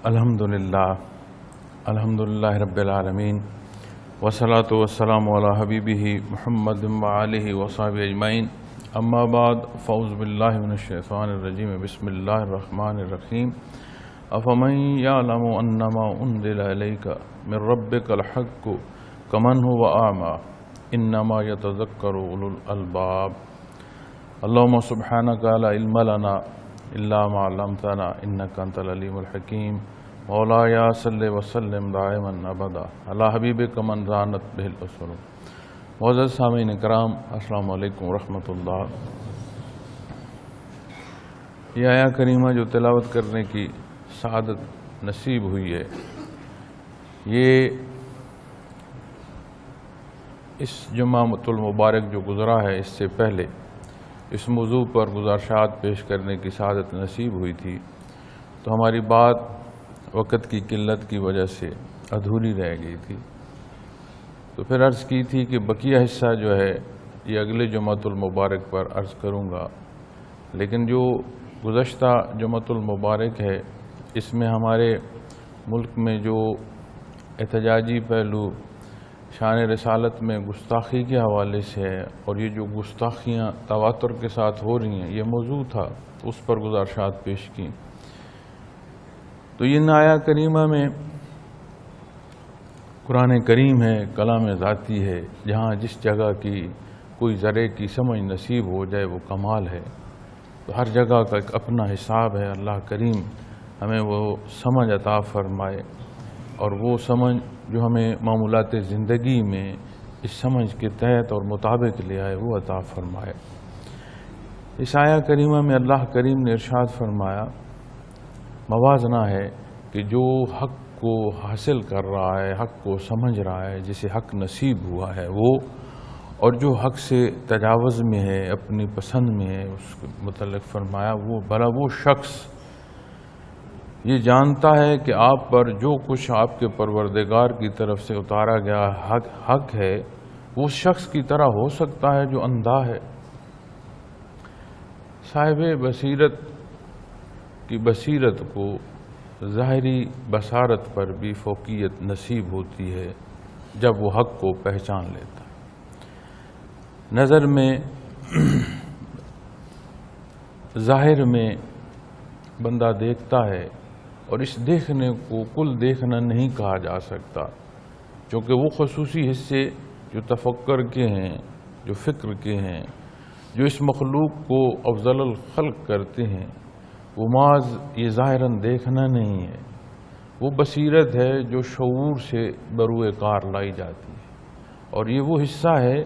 الحمدللہ رب العالمین والصلاة والسلام علی حبیبہ محمد وآلہ وصحبہ اجمعین اما بعد فاعوذ باللہ من الشیطان الرجیم بسم اللہ الرحمن الرحیم افمن یعلم انما انزل الیک من ربک الحق کمن هو اعمی انما یتذکر اولو الالباب اللہم سبحانک لا علم لنا الا ما علمتنا انک انت العلیم الحکیم مولایا صلی وسلم دائما ابدا علی حبیبک من زانت بہ الاسر. معزز سامعین کرام، السلام علیکم ورحمۃ اللہ. یہ آیہ کریمہ جو تلاوت کرنے کی سعادت نصیب ہوئی ہے، یہ اس جمعہ المبارک جو گزرا ہے اس سے پہلے اس موضوع پر گزارشات پیش کرنے کی سعادت نصیب ہوئی تھی، تو ہماری بات وقت کی قلت کی وجہ سے ادھوری رہ گئی تھی. تو پھر عرض کی تھی کہ بقیہ حصہ جو ہے یہ اگلے جمعہ المبارک پر عرض کروں گا، لیکن جو گزشتہ جمعہ المبارک ہے اس میں ہمارے ملک میں جو احتجاجی پہلو شان رسالت میں گستاخی کے حوالے سے ہے، اور یہ جو گستاخیاں تواتر کے ساتھ ہو رہی ہیں، یہ موضوع تھا، اس پر گزارشات پیش کی. تو یہ آیہ کریمہ میں قرآن کریم ہے، کلام ذاتی ہے، جہاں جس جگہ کی کوئی ذرے کی سمجھ نصیب ہو جائے وہ کمال ہے. تو ہر جگہ کا ایک اپنا حساب ہے. اللہ کریم ہمیں وہ سمجھ عطا فرمائے، اور وہ سمجھ جو ہمیں معمولات زندگی میں اس سمجھ کے تحت اور مطابق لے آئے وہ عطا فرمائے. اس آیہ کریمہ میں اللہ کریم نے ارشاد فرمایا، موازنہ ہے کہ جو حق کو حاصل کر رہا ہے، حق کو سمجھ رہا ہے، جسے حق نصیب ہوا ہے وہ، اور جو حق سے تجاوز میں ہے، اپنی پسند میں ہے، اس کے متعلق فرمایا وہ بھلا وہ شخص یہ جانتا ہے کہ آپ پر جو کچھ آپ کے پروردگار کی طرف سے اتارا گیا حق ہے، وہ شخص کی طرح ہو سکتا ہے جو اندھا ہے. صاحب بصیرت کی بصیرت کو ظاہری بصارت پر بھی فوقیت نصیب ہوتی ہے جب وہ حق کو پہچان لیتا ہے. نظر میں ظاہر میں بندہ دیکھتا ہے، اور اس دیکھنے کو کل دیکھنا نہیں کہا جا سکتا، کیونکہ وہ خصوصی حصے جو تفکر کے ہیں، جو فکر کے ہیں، جو اس مخلوق کو افضل الخلق کرتے ہیں، وہ محض یہ ظاہراً دیکھنا نہیں ہے، وہ بصیرت ہے جو شعور سے بروئے کار لائی جاتی ہے. اور یہ وہ حصہ ہے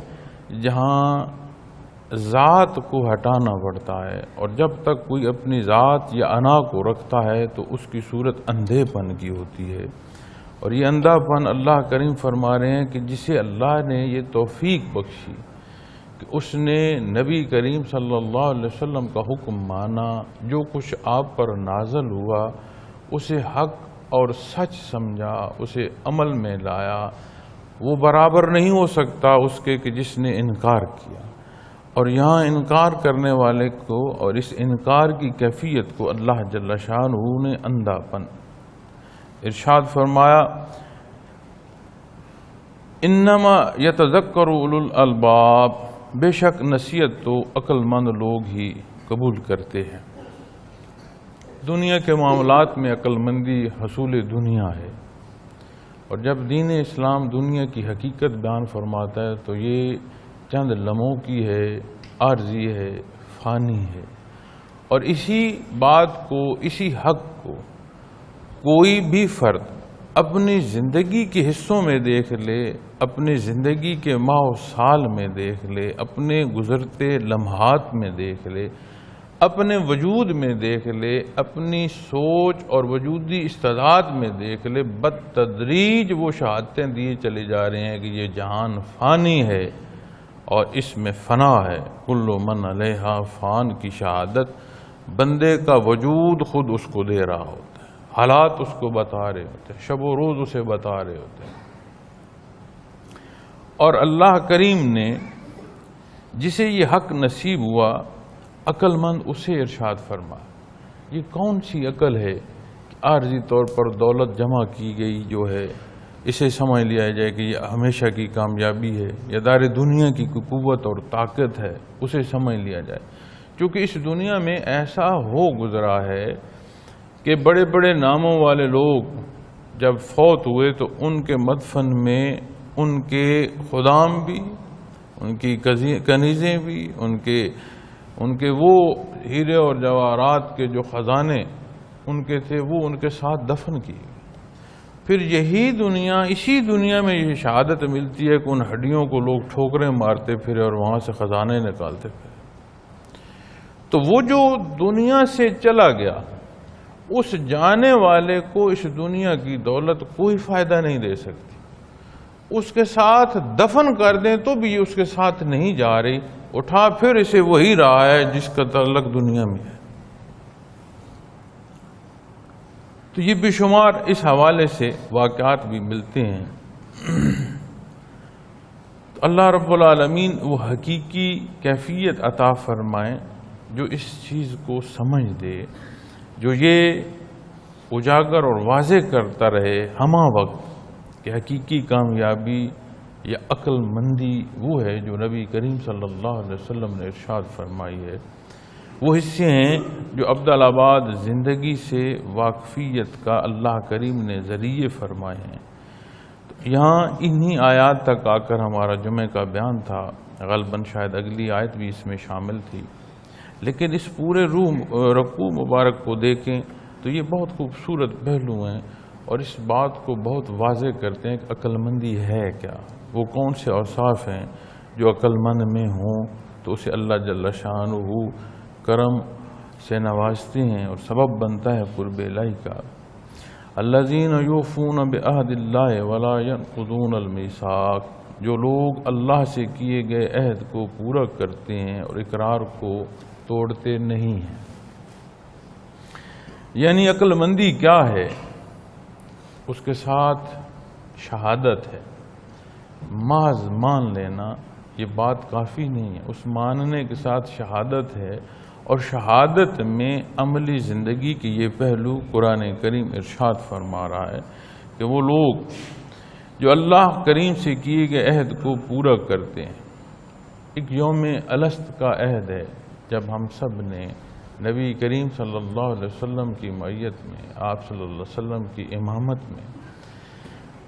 جہاں ذات کو ہٹانا پڑتا ہے، اور جب تک کوئی اپنی ذات یا انا کو رکھتا ہے تو اس کی صورت اندھے پن کی ہوتی ہے. اور یہ اندھا پن اللہ کریم فرما رہے ہیں کہ جسے اللہ نے یہ توفیق بخشی کہ اس نے نبی کریم صلی اللہ علیہ وسلم کا حکم مانا، جو کچھ آپ پر نازل ہوا اسے حق اور سچ سمجھا، اسے عمل میں لایا، وہ برابر نہیں ہو سکتا اس کے کہ جس نے انکار کیا. اور یہاں انکار کرنے والے کو اور اس انکار کی کیفیت کو اللہ جل شانہ نے اندھا پن ارشاد فرمایا، انما یتذکر اولو الالباب، بے شک نصیحت تو عقل مند لوگ ہی قبول کرتے ہیں. دنیا کے معاملات میں عقل مندی حصول دنیا ہے، اور جب دین اسلام دنیا کی حقیقت بیان فرماتا ہے تو یہ چند لمحوں کی ہے، عارضی ہے، فانی ہے. اور اسی بات کو، اسی حق کو کوئی بھی فرد اپنی زندگی کے حصوں میں دیکھ لے، اپنی زندگی کے ماہ و سال میں دیکھ لے، اپنے گزرتے لمحات میں دیکھ لے، اپنے وجود میں دیکھ لے، اپنی سوچ اور وجودی استعداد میں دیکھ لے، بالتدریج وہ شہادتیں دیے چلے جا رہے ہیں کہ یہ جہان فانی ہے اور اس میں فنا ہے. کل من علیہا فان کی شہادت بندے کا وجود خود اس کو دے رہا ہوتا ہے، حالات اس کو بتا رہے ہوتے ہیں، شب و روز اسے بتا رہے ہوتے ہیں. اور اللہ کریم نے جسے یہ حق نصیب ہوا عقل مند اسے ارشاد فرما. یہ کون سی عقل ہے کہ عارضی طور پر دولت جمع کی گئی جو ہے اسے سمجھ لیا جائے کہ یہ ہمیشہ کی کامیابی ہے، یا دار دنیا کی کوئی قوت اور طاقت ہے اسے سمجھ لیا جائے، کیونکہ اس دنیا میں ایسا ہو گزرا ہے کہ بڑے بڑے ناموں والے لوگ جب فوت ہوئے تو ان کے مدفن میں ان کے خدام بھی، ان کی کنیزیں بھی، ان کے وہ ہیرے اور جواہرات کے جو خزانے ان کے تھے وہ ان کے ساتھ دفن کیے گئے۔ پھر یہی دنیا، اسی دنیا میں یہ شہادت ملتی ہے کہ ان ہڈیوں کو لوگ ٹھوکریں مارتے پھرے اور وہاں سے خزانے نکالتے پھرے۔ تو وہ جو دنیا سے چلا گیا، اس جانے والے کو اس دنیا کی دولت کوئی فائدہ نہیں دے سکتی۔ اس کے ساتھ دفن کر دیں تو بھی یہ اس کے ساتھ نہیں جا رہی، اٹھا پھر اسے وہی رہا ہے جس کا تعلق دنیا میں ہے۔ تو یہ بے شمار اس حوالے سے واقعات بھی ملتے ہیں۔ تو اللہ رب العالمین وہ حقیقی کیفیت عطا فرمائیں جو اس چیز کو سمجھ دے، جو یہ اجاگر اور واضح کرتا رہے ہمہ وقت کہ حقیقی کامیابی یا عقل مندی وہ ہے جو نبی کریم صلی اللہ علیہ وسلم نے ارشاد فرمائی ہے۔ وہ حصے ہیں جو ابدالآباد زندگی سے واقفیت کا اللہ کریم نے ذریعے فرمائے ہیں۔ تو یہاں انہی آیات تک آ کر ہمارا جمعہ کا بیان تھا، غالباً شاید اگلی آیت بھی اس میں شامل تھی، لیکن اس پورے رکوع مبارک کو دیکھیں تو یہ بہت خوبصورت پہلو ہیں اور اس بات کو بہت واضح کرتے ہیں کہ عقل مندی ہے کیا، وہ کون سے اوصاف ہیں جو عقل مند میں ہوں تو اسے اللہ جل شانہ کرم سے نوازتے ہیں اور سبب بنتا ہے قرب الہی کا۔ الذین یوفون بعہد اللہ ولا ینقضون المیثاق، جو لوگ اللہ سے کیے گئے عہد کو پورا کرتے ہیں اور اقرار کو توڑتے نہیں ہیں۔ یعنی عقل مندی کیا ہے؟ اس کے ساتھ شہادت ہے۔ محض مان لینا یہ بات کافی نہیں ہے، اس ماننے کے ساتھ شہادت ہے، اور شہادت میں عملی زندگی کی یہ پہلو قرآن کریم ارشاد فرما رہا ہے کہ وہ لوگ جو اللہ کریم سے کیے گئے عہد کو پورا کرتے ہیں۔ ایک یوم الست کا عہد ہے جب ہم سب نے نبی کریم صلی اللہ علیہ وسلم کی معیت میں، آپ صلی اللہ علیہ وسلم کی امامت میں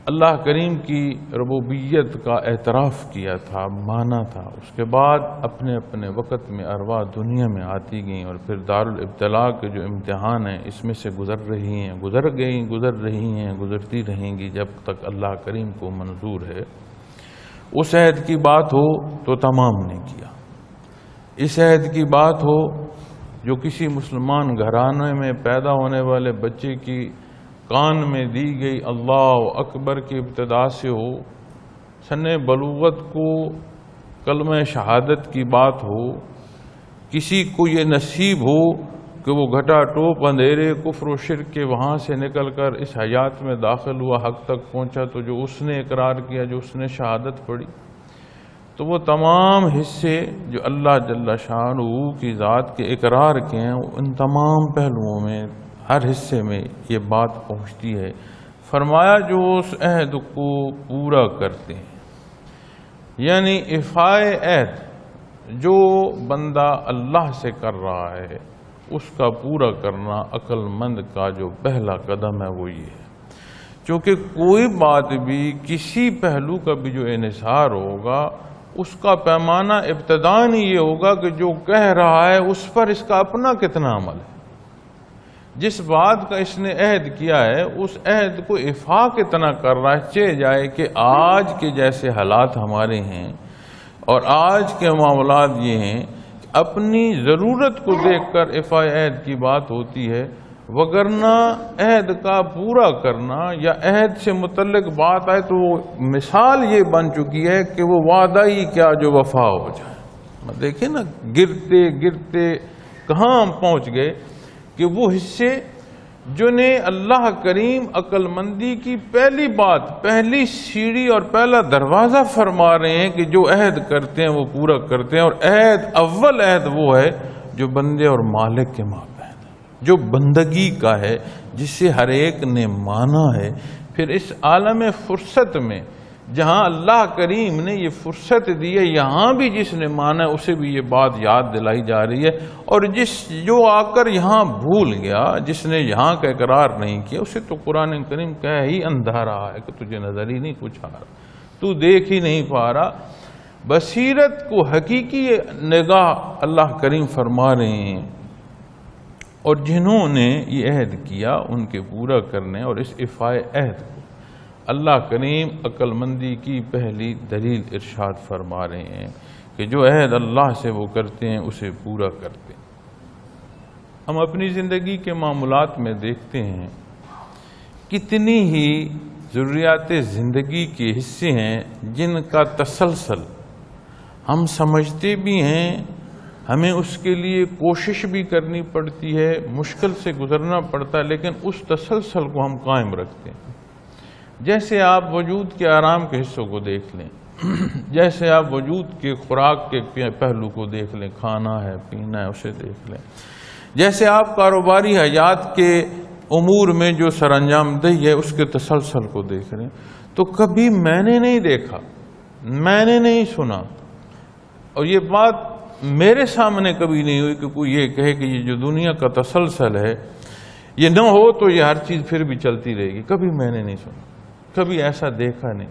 اللہ کریم کی ربوبیت کا اعتراف کیا تھا، مانا تھا۔ اس کے بعد اپنے اپنے وقت میں ارواح دنیا میں آتی گئیں اور پھر دارالابتلاء کے جو امتحان ہیں اس میں سے گزر رہی ہیں، گزر رہی ہیں، گزرتی رہیں گی جب تک اللہ کریم کو منظور ہے۔ اس عہد کی بات ہو تو تمام نے کیا، اس عہد کی بات ہو جو کسی مسلمان گھرانے میں پیدا ہونے والے بچے کی کان میں دی گئی اللہ اکبر کی ابتدا سے ہو، سن بلوغت کو کلمہ شہادت کی بات ہو، کسی کو یہ نصیب ہو کہ وہ گھٹا ٹوپ اندھیرے کفر و شرک کے وہاں سے نکل کر اس حیات میں داخل ہوا، حق تک پہنچا، تو جو اس نے اقرار کیا، جو اس نے شہادت پڑھی، تو وہ تمام حصے جو اللہ جل شانہ کی ذات کے اقرار کے ہیں، ان تمام پہلوؤں میں ہر حصے میں یہ بات پہنچتی ہے۔ فرمایا جو اس عہد کو پورا کرتے ہیں، یعنی ایفائے عہد جو بندہ اللہ سے کر رہا ہے اس کا پورا کرنا عقل مند کا جو پہلا قدم ہے وہ یہ ہے۔ چونکہ کوئی بات بھی، کسی پہلو کا بھی جو انحصار ہوگا اس کا پیمانہ ابتداً ہی یہ ہوگا کہ جو کہہ رہا ہے اس پر اس کا اپنا کتنا عمل ہے۔ جس بات کا اس نے عہد کیا ہے اس عہد کو ایفا کتنا کر رہا ہے، چاہے جائے کہ آج کے جیسے حالات ہمارے ہیں اور آج کے معاملات یہ ہیں کہ اپنی ضرورت کو دیکھ کر ایفا عہد کی بات ہوتی ہے، وگرنہ عہد کا پورا کرنا یا عہد سے متعلق بات آئے تو وہ مثال یہ بن چکی ہے کہ وہ وعدہ ہی کیا جو وفا ہو جائے۔ دیکھیں نا، گرتے گرتے کہاں ہم پہنچ گئے کہ وہ حصے جنہیں اللہ کریم عقل مندی کی پہلی بات، پہلی سیڑھی اور پہلا دروازہ فرما رہے ہیں کہ جو عہد کرتے ہیں وہ پورا کرتے ہیں، اور عہد اول عہد وہ ہے جو بندے اور مالک کے مابین ہے۔ جو بندگی کا ہے، جسے ہر ایک نے مانا ہے۔ پھر اس عالم فرصت میں جہاں اللہ کریم نے یہ فرصت دی ہے، یہاں بھی جس نے مانا ہے اسے بھی یہ بات یاد دلائی جا رہی ہے، اور جو آ کر یہاں بھول گیا، جس نے یہاں کا اقرار نہیں کیا، اسے تو قرآن کریم کہہ ہی اندھا رہا ہے کہ تجھے نظر ہی نہیں کچھ آ رہا، تو دیکھ ہی نہیں پا رہا۔ بصیرت کو حقیقی نگاہ اللہ کریم فرما رہے ہیں، اور جنہوں نے یہ عہد کیا ان کے پورا کرنے اور اس ایفائے عہد کو اللہ کریم عقل مندی کی پہلی دلیل ارشاد فرما رہے ہیں کہ جو عہد اللہ سے وہ کرتے ہیں اسے پورا کرتے ہیں۔ ہم اپنی زندگی کے معاملات میں دیکھتے ہیں کتنی ہی ضروریات زندگی کے حصے ہیں جن کا تسلسل ہم سمجھتے بھی ہیں، ہمیں اس کے لیے کوشش بھی کرنی پڑتی ہے، مشکل سے گزرنا پڑتا ہے، لیکن اس تسلسل کو ہم قائم رکھتے ہیں۔ جیسے آپ وجود کے آرام کے حصوں کو دیکھ لیں، جیسے آپ وجود کے خوراک کے پہلو کو دیکھ لیں، کھانا ہے، پینا ہے، اسے دیکھ لیں، جیسے آپ کاروباری حیات کے امور میں جو سر انجام دہی ہے اس کے تسلسل کو دیکھ رہے ہیں، تو کبھی میں نے نہیں دیکھا، میں نے نہیں سنا، اور یہ بات میرے سامنے کبھی نہیں ہوئی کہ کوئی یہ کہے کہ یہ جو دنیا کا تسلسل ہے یہ نہ ہو تو یہ ہر چیز پھر بھی چلتی رہے گی، کبھی میں نے نہیں سنا، کبھی ایسا دیکھا نہیں۔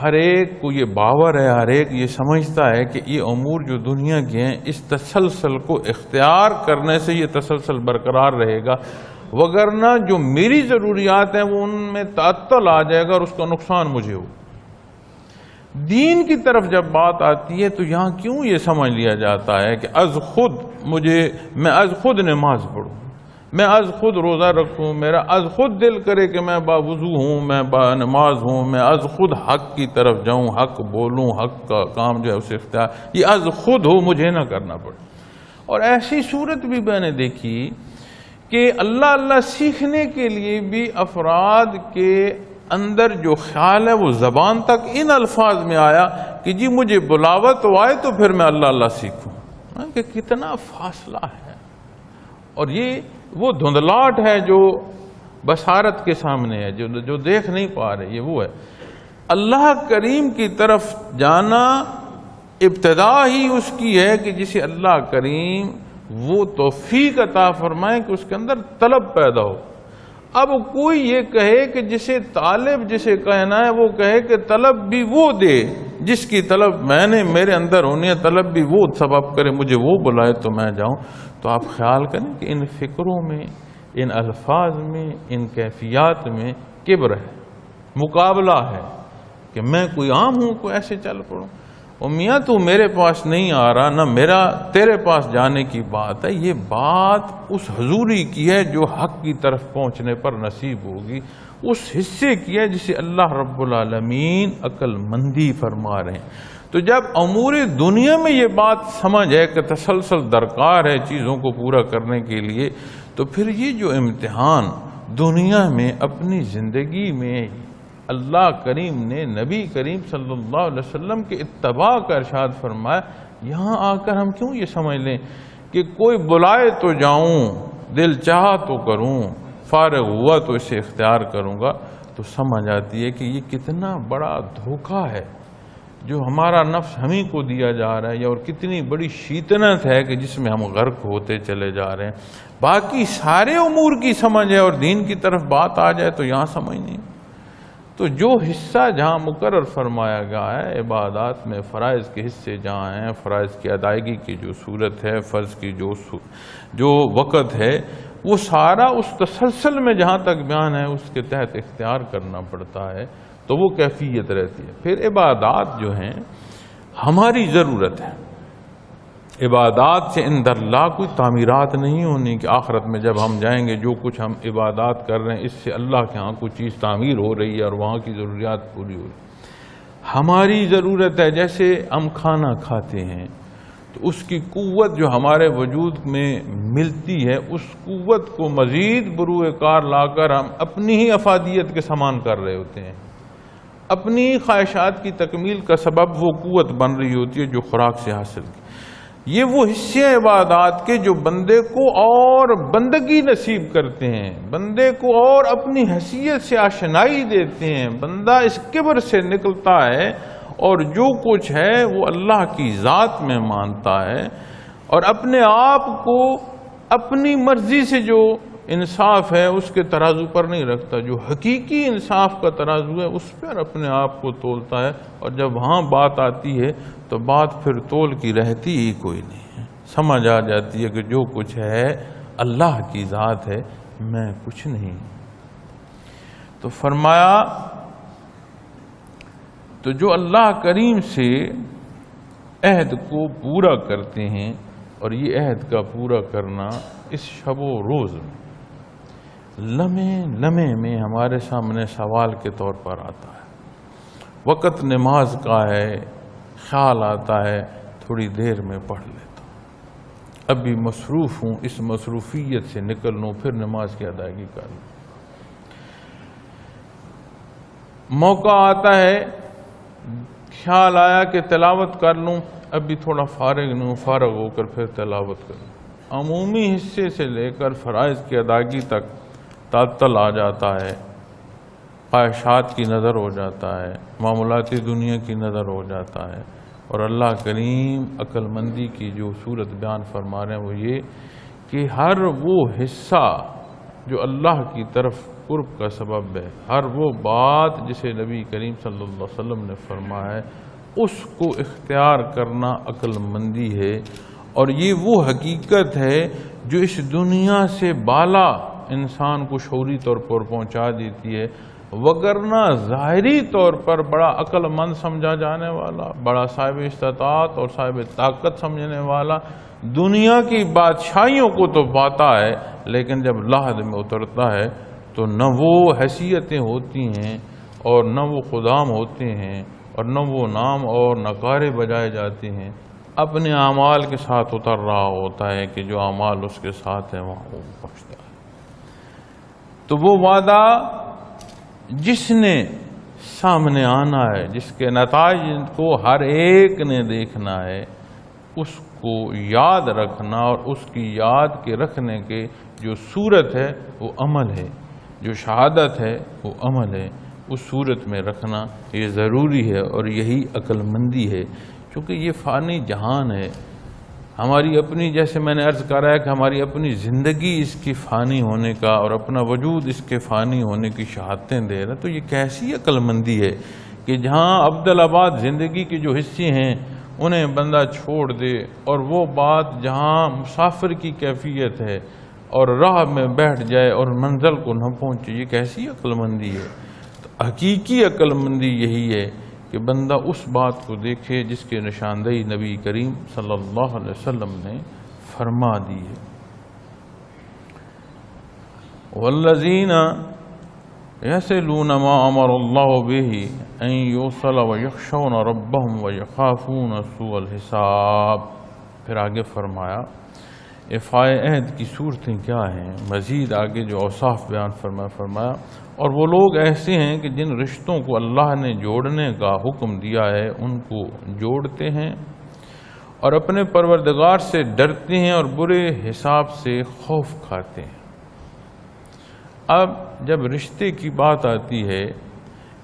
ہر ایک کو یہ باور ہے، ہر ایک یہ سمجھتا ہے کہ یہ امور جو دنیا کے ہیں اس تسلسل کو اختیار کرنے سے یہ تسلسل برقرار رہے گا، وگرنہ جو میری ضروریات ہیں وہ ان میں تعطل آ جائے گا اور اس کا نقصان مجھے ہو۔ دین کی طرف جب بات آتی ہے تو یہاں کیوں یہ سمجھ لیا جاتا ہے کہ میں از خود نماز پڑھوں، میں از خود روزہ رکھوں، میرا از خود دل کرے کہ میں باوضو ہوں، میں با نماز ہوں، میں از خود حق کی طرف جاؤں، حق بولوں، حق کا کام جو ہے اسے اختیار، یہ از خود ہو، مجھے نہ کرنا پڑے۔ اور ایسی صورت بھی میں نے دیکھی کہ اللہ سیکھنے کے لیے بھی افراد کے اندر جو خیال ہے وہ زبان تک ان الفاظ میں آیا کہ جی مجھے بلاوا تو آئے تو پھر میں اللہ سیکھوں، کہ کتنا فاصلہ ہے۔ اور یہ وہ دھندلاٹ ہے جو بصارت کے سامنے ہے، جو دیکھ نہیں پا رہے، یہ وہ ہے۔ اللہ کریم کی طرف جانا ابتدا ہی اس کی ہے کہ جسے اللہ کریم وہ توفیق عطا فرمائے کہ اس کے اندر طلب پیدا ہو۔ اب کوئی یہ کہے کہ جسے طالب جسے کہنا ہے وہ کہے کہ طلب بھی وہ دے جس کی طلب میں نے میرے اندر ہونی ہے، طلب بھی وہ سبب کرے، مجھے وہ بلائے تو میں جاؤں۔ تو آپ خیال کریں کہ ان فکروں میں، ان الفاظ میں، ان کیفیات میں کبر ہے، مقابلہ ہے کہ میں کوئی عام ہوں، کوئی ایسے چل پڑوں، اور میاں تو میرے پاس نہیں آ رہا، نہ میرا تیرے پاس جانے کی بات ہے۔ یہ بات اس حضوری کی ہے جو حق کی طرف پہنچنے پر نصیب ہوگی، اس حصے کی ہے جسے اللہ رب العالمین عقل مندی فرما رہے ہیں۔ تو جب امور دنیا میں یہ بات سمجھ ہے کہ تسلسل درکار ہے چیزوں کو پورا کرنے کے لیے، تو پھر یہ جو امتحان دنیا میں اپنی زندگی میں اللہ کریم نے نبی کریم صلی اللہ علیہ وسلم کے اتباع کا ارشاد فرمایا، یہاں آ کر ہم کیوں یہ سمجھ لیں کہ کوئی بلائے تو جاؤں، دل چاہا تو کروں، فارغ ہوا تو اسے اختیار کروں گا، تو سمجھ آتی ہے کہ یہ کتنا بڑا دھوکہ ہے جو ہمارا نفس ہمیں کو دیا جا رہا ہے، یا اور کتنی بڑی شیطنت ہے کہ جس میں ہم غرق ہوتے چلے جا رہے ہیں۔ باقی سارے امور کی سمجھ ہے اور دین کی طرف بات آ جائے تو یہاں سمجھ نہیں۔ تو جو حصہ جہاں مقرر فرمایا گیا ہے عبادات میں، فرائض کے حصے جہاں ہیں، فرائض کی ادائیگی کی جو صورت ہے، فرض کی جو وقت ہے، وہ سارا اس تسلسل میں جہاں تک بیان ہے اس کے تحت اختیار کرنا پڑتا ہے، تو وہ کیفیت رہتی ہے۔ پھر عبادات جو ہیں ہماری ضرورت ہے، عبادات سے اندر اللہ کوئی تعمیرات نہیں ہونی کہ آخرت میں جب ہم جائیں گے جو کچھ ہم عبادات کر رہے ہیں اس سے اللہ کے ہاں کوئی چیز تعمیر ہو رہی ہے اور وہاں کی ضروریات پوری ہو رہی ہے۔ ہماری ضرورت ہے، جیسے ہم کھانا کھاتے ہیں تو اس کی قوت جو ہمارے وجود میں ملتی ہے، اس قوت کو مزید بروئے کار لا کر ہم اپنی ہی افادیت کے سامان کر رہے ہوتے ہیں، اپنی خواہشات کی تکمیل کا سبب وہ قوت بن رہی ہوتی ہے جو خوراک سے حاصل کی۔ یہ وہ حصے عبادات کے جو بندے کو اور بندگی نصیب کرتے ہیں، بندے کو اور اپنی حیثیت سے آشنائی دیتے ہیں، بندہ اس کبر سے نکلتا ہے اور جو کچھ ہے وہ اللہ کی ذات میں مانتا ہے، اور اپنے آپ کو اپنی مرضی سے جو انصاف ہے اس کے ترازو پر نہیں رکھتا، جو حقیقی انصاف کا ترازو ہے اس پر اپنے آپ کو تولتا ہے، اور جب وہاں بات آتی ہے تو بات پھر تول کی رہتی ہی کوئی نہیں ہے، سمجھ آ جاتی ہے کہ جو کچھ ہے اللہ کی ذات ہے، میں کچھ نہیں۔ تو فرمایا تو جو اللہ کریم سے عہد کو پورا کرتے ہیں، اور یہ عہد کا پورا کرنا اس شب و روز میں لمحے لمحے میں ہمارے سامنے سوال کے طور پر آتا ہے۔ وقت نماز کا ہے، خیال آتا ہے تھوڑی دیر میں پڑھ لیتا ہوں، ابھی مصروف ہوں، اس مصروفیت سے نکل لوں پھر نماز کی ادائیگی کر لوں۔ موقع آتا ہے، خیال آیا کہ تلاوت کر لوں، ابھی تھوڑا فارغ نہیں ہوں، فارغ ہو کر پھر تلاوت کروں۔ عمومی حصے سے لے کر فرائض کی ادائیگی تک تعطل آ جاتا ہے، خواہشات کی نظر ہو جاتا ہے، معاملاتی دنیا کی نظر ہو جاتا ہے، اور اللہ کریم عقل مندی کی جو صورت بیان فرما رہے ہیں وہ یہ کہ ہر وہ حصہ جو اللہ کی طرف قرب کا سبب ہے، ہر وہ بات جسے نبی کریم صلی اللہ علیہ وسلم نے فرمایا ہے، اس کو اختیار کرنا عقل مندی ہے، اور یہ وہ حقیقت ہے جو اس دنیا سے بالا انسان کو شعوری طور پر پہنچا دیتی ہے، وگرنہ ظاہری طور پر بڑا عقل مند سمجھا جانے والا، بڑا صاحب استطاعت اور صاحب طاقت سمجھنے والا دنیا کی بادشاہیوں کو تو پاتا ہے، لیکن جب لحد میں اترتا ہے تو نہ وہ حیثیتیں ہوتی ہیں اور نہ وہ خدام ہوتے ہیں اور نہ وہ نام اور نعرے بجائے جاتے ہیں، اپنے اعمال کے ساتھ اتر رہا ہوتا ہے کہ جو اعمال اس کے ساتھ ہیں وہاں وہ پہنچتا ہے۔ تو وہ وعدہ جس نے سامنے آنا ہے، جس کے نتائج کو ہر ایک نے دیکھنا ہے، اس کو یاد رکھنا اور اس کی یاد کے رکھنے کے جو صورت ہے وہ عمل ہے، جو شہادت ہے وہ عمل ہے، اس صورت میں رکھنا یہ ضروری ہے، اور یہی عقل مندی ہے، کیونکہ یہ فانی جہان ہے، ہماری اپنی، جیسے میں نے عرض کرا ہے کہ ہماری اپنی زندگی اس کی فانی ہونے کا اور اپنا وجود اس کے فانی ہونے کی شہادتیں دے رہا ہے، تو یہ کیسی عقل مندی ہے کہ جہاں عبدالآباد زندگی کے جو حصے ہیں انہیں بندہ چھوڑ دے، اور وہ بات جہاں مسافر کی کیفیت ہے اور راہ میں بیٹھ جائے اور منزل کو نہ پہنچے، یہ کیسی عقل مندی ہے؟ تو حقیقی عقل مندی یہی ہے کہ بندہ اس بات کو دیکھے جس کے نشاندہی نبی کریم صلی اللہ علیہ وسلم نے فرما دی ہے۔ والذین یصلون ما امر اللہ بہ ان یوصل ویخشون ربهم ویخافون سوء الحساب۔ پھر آگے فرمایا افعائے عہد کی صورتیں کیا ہیں، مزید آگے جو اوصاف بیان فرمایا اور وہ لوگ ایسے ہیں کہ جن رشتوں کو اللہ نے جوڑنے کا حکم دیا ہے ان کو جوڑتے ہیں اور اپنے پروردگار سے ڈرتے ہیں اور برے حساب سے خوف کھاتے ہیں۔ اب جب رشتے کی بات آتی ہے،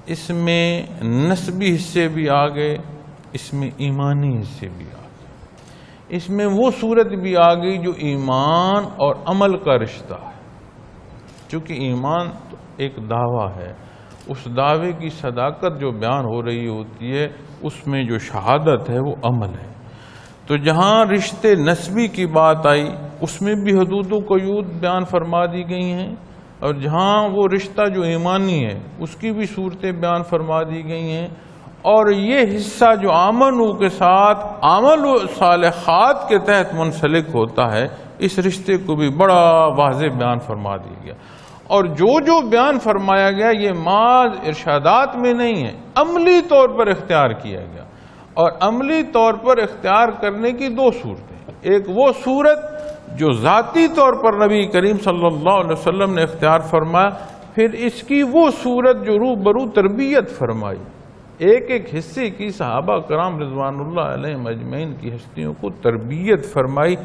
اس میں نسبی حصے بھی آ گئے، اس میں ایمانی حصے بھی آ گئے، اس میں وہ صورت بھی آ گئی جو ایمان اور عمل کا رشتہ ہے، چونکہ ایمان تو ایک دعویٰ ہے، اس دعوے کی صداقت جو بیان ہو رہی ہوتی ہے اس میں جو شہادت ہے وہ عمل ہے۔ تو جہاں رشتے نسبی کی بات آئی اس میں بھی حدود و قیود بیان فرما دی گئی ہیں، اور جہاں وہ رشتہ جو ایمانی ہے اس کی بھی صورتیں بیان فرما دی گئی ہیں، اور یہ حصہ جو آمنو کے ساتھ عمل و صالحات کے تحت منسلک ہوتا ہے، اس رشتے کو بھی بڑا واضح بیان فرما دیا گیا، اور جو بیان فرمایا گیا یہ محض ارشادات میں نہیں ہے، عملی طور پر اختیار کیا گیا، اور عملی طور پر اختیار کرنے کی دو صورتیں، ایک وہ صورت جو ذاتی طور پر نبی کریم صلی اللہ علیہ وسلم نے اختیار فرمایا، پھر اس کی وہ صورت جو روبرو تربیت فرمائی، ایک ایک حصے کی صحابہ کرام رضوان اللہ علیہم اجمعین کی ہستیوں کو تربیت فرمائی،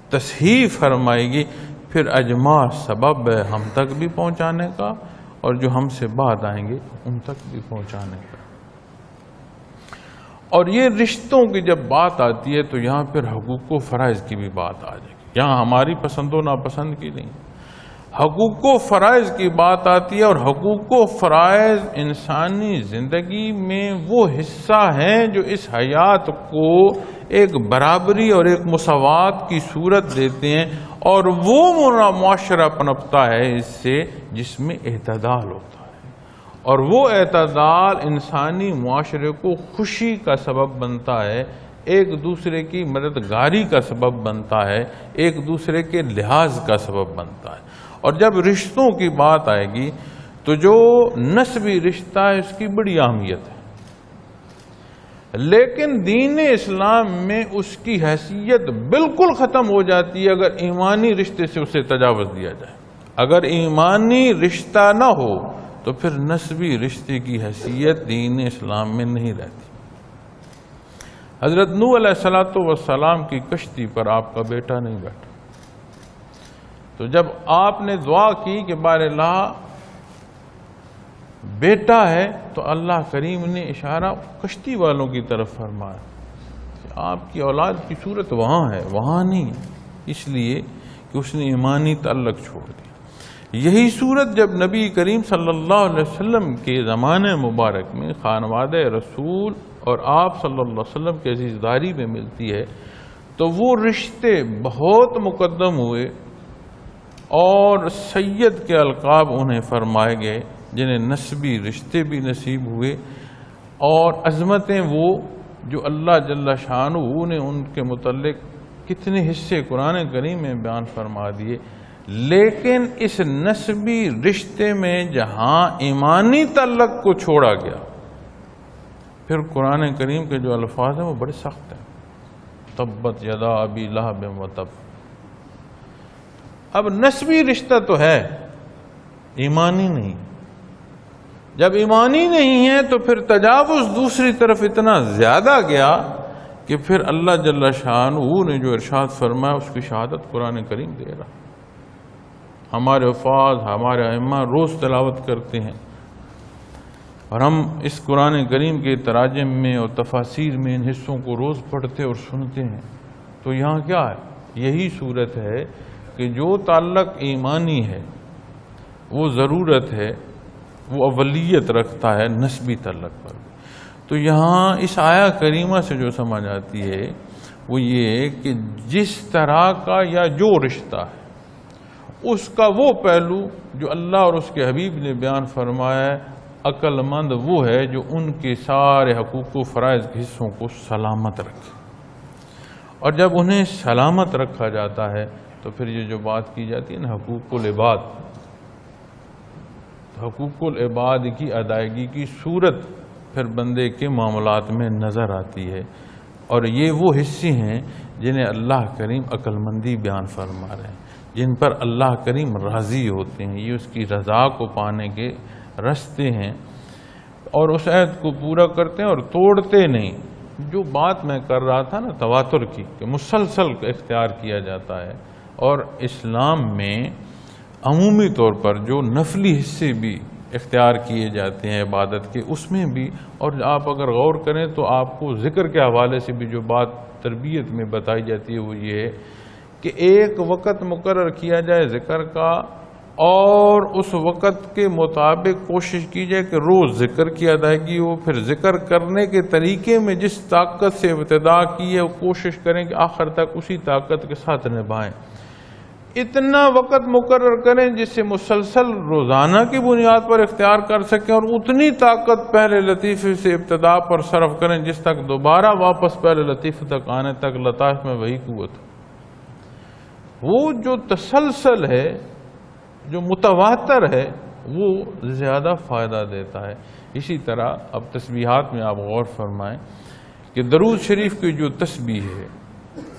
تصحیح فرمائے گی، پھر اجماع سبب ہے ہم تک بھی پہنچانے کا اور جو ہم سے بعد آئیں گے ان تک بھی پہنچانے کا۔ اور یہ رشتوں کی جب بات آتی ہے تو یہاں پھر حقوق و فرائض کی بھی بات آ جائے گی، یہاں ہماری پسند و ناپسند کی نہیں، حقوق و فرائض کی بات آتی ہے۔ اور حقوق و فرائض انسانی زندگی میں وہ حصہ ہیں جو اس حیات کو ایک برابری اور ایک مساوات کی صورت دیتے ہیں، اور وہ معاشرہ پنپتا ہے اس سے جس میں اعتدال ہوتا ہے، اور وہ اعتدال انسانی معاشرے کو خوشی کا سبب بنتا ہے، ایک دوسرے کی مددگاری کا سبب بنتا ہے، ایک دوسرے کے لحاظ کا سبب بنتا ہے۔ اور جب رشتوں کی بات آئے گی تو جو نسبی رشتہ ہے اس کی بڑی اہمیت ہے، لیکن دین اسلام میں اس کی حیثیت بالکل ختم ہو جاتی ہے اگر ایمانی رشتے سے اسے تجاوز دیا جائے۔ اگر ایمانی رشتہ نہ ہو تو پھر نسبی رشتے کی حیثیت دین اسلام میں نہیں رہتی۔ حضرت نوح علیہ السلام کی کشتی پر آپ کا بیٹا نہیں بیٹھا، تو جب آپ نے دعا کی کہ بار اللہ بیٹا ہے تو اللہ کریم نے اشارہ کشتی والوں کی طرف فرمایا کہ آپ کی اولاد کی صورت وہاں ہے، وہاں نہیں، اس لیے کہ اس نے ایمانی تعلق چھوڑ دیا۔ یہی صورت جب نبی کریم صلی اللہ علیہ وسلم کے زمانے مبارک میں خانوادہ رسول اور آپ صلی اللہ علیہ وسلم کے عزیزداری میں ملتی ہے تو وہ رشتے بہت مقدم ہوئے اور سید کے القاب انہیں فرمائے گئے جنہیں نسبی رشتے بھی نصیب ہوئے، اور عظمتیں وہ جو اللہ جل شانہ نے ان کے متعلق کتنے حصے قرآن کریم میں بیان فرما دیے۔ لیکن اس نسبی رشتے میں جہاں ایمانی تعلق کو چھوڑا گیا، پھر قرآن کریم کے جو الفاظ ہیں وہ بڑے سخت ہیں، تبت یدا ابی لہب وتب۔ اب نسبی رشتہ تو ہے، ایمانی نہیں۔ جب ایمانی نہیں ہے تو پھر تجاوز دوسری طرف اتنا زیادہ گیا کہ پھر اللہ جل شانہ نے جو ارشاد فرمایا اس کی شہادت قرآن کریم دے رہا۔ ہمارے حفاظ، ہمارے ائمہ روز تلاوت کرتے ہیں، اور ہم اس قرآن کریم کے تراجم میں اور تفاسیر میں ان حصوں کو روز پڑھتے اور سنتے ہیں۔ تو یہاں کیا ہے؟ یہی صورت ہے کہ جو تعلق ایمانی ہے وہ ضرورت ہے، وہ اولیت رکھتا ہے نسبی تعلق پر۔ تو یہاں اس آیہ کریمہ سے جو سمجھ آتی ہے وہ یہ کہ جس طرح کا یا جو رشتہ ہے اس کا وہ پہلو جو اللہ اور اس کے حبیب نے بیان فرمایا ہے، عقل مند وہ ہے جو ان کے سارے حقوق و فرائض کے حصوں کو سلامت رکھے۔ اور جب انہیں سلامت رکھا جاتا ہے تو پھر یہ جو بات کی جاتی ہے نا حقوق العباد، حقوق العباد کی ادائیگی کی صورت پھر بندے کے معاملات میں نظر آتی ہے، اور یہ وہ حصے ہیں جنہیں اللہ کریم عقل مندی بیان فرما رہے ہیں، جن پر اللہ کریم راضی ہوتے ہیں، یہ اس کی رضا کو پانے کے رستے ہیں، اور اس عہد کو پورا کرتے ہیں اور توڑتے نہیں۔ جو بات میں کر رہا تھا نا تواتر کی، کہ مسلسل اختیار کیا جاتا ہے، اور اسلام میں عمومی طور پر جو نفلی حصے بھی اختیار کیے جاتے ہیں عبادت کے، اس میں بھی، اور آپ اگر غور کریں تو آپ کو ذکر کے حوالے سے بھی جو بات تربیت میں بتائی جاتی ہے وہ یہ ہے کہ ایک وقت مقرر کیا جائے ذکر کا، اور اس وقت کے مطابق کوشش کی جائے کہ روز ذکر کی ادائیگی ہو، پھر ذکر کرنے کے طریقے میں جس طاقت سے ابتدا کی ہے وہ کوشش کریں کہ آخر تک اسی طاقت کے ساتھ نبھائیں۔ اتنا وقت مقرر کریں جس سے مسلسل روزانہ کی بنیاد پر اختیار کر سکیں، اور اتنی طاقت پہلے لطیفے سے ابتدا پر صرف کریں جس تک دوبارہ واپس پہلے لطیفے تک آنے تک لطائف میں وہی قوت ہو۔ وہ جو تسلسل ہے، جو متواتر ہے، وہ زیادہ فائدہ دیتا ہے۔ اسی طرح اب تسبیحات میں آپ غور فرمائیں کہ درود شریف کی جو تسبیح ہے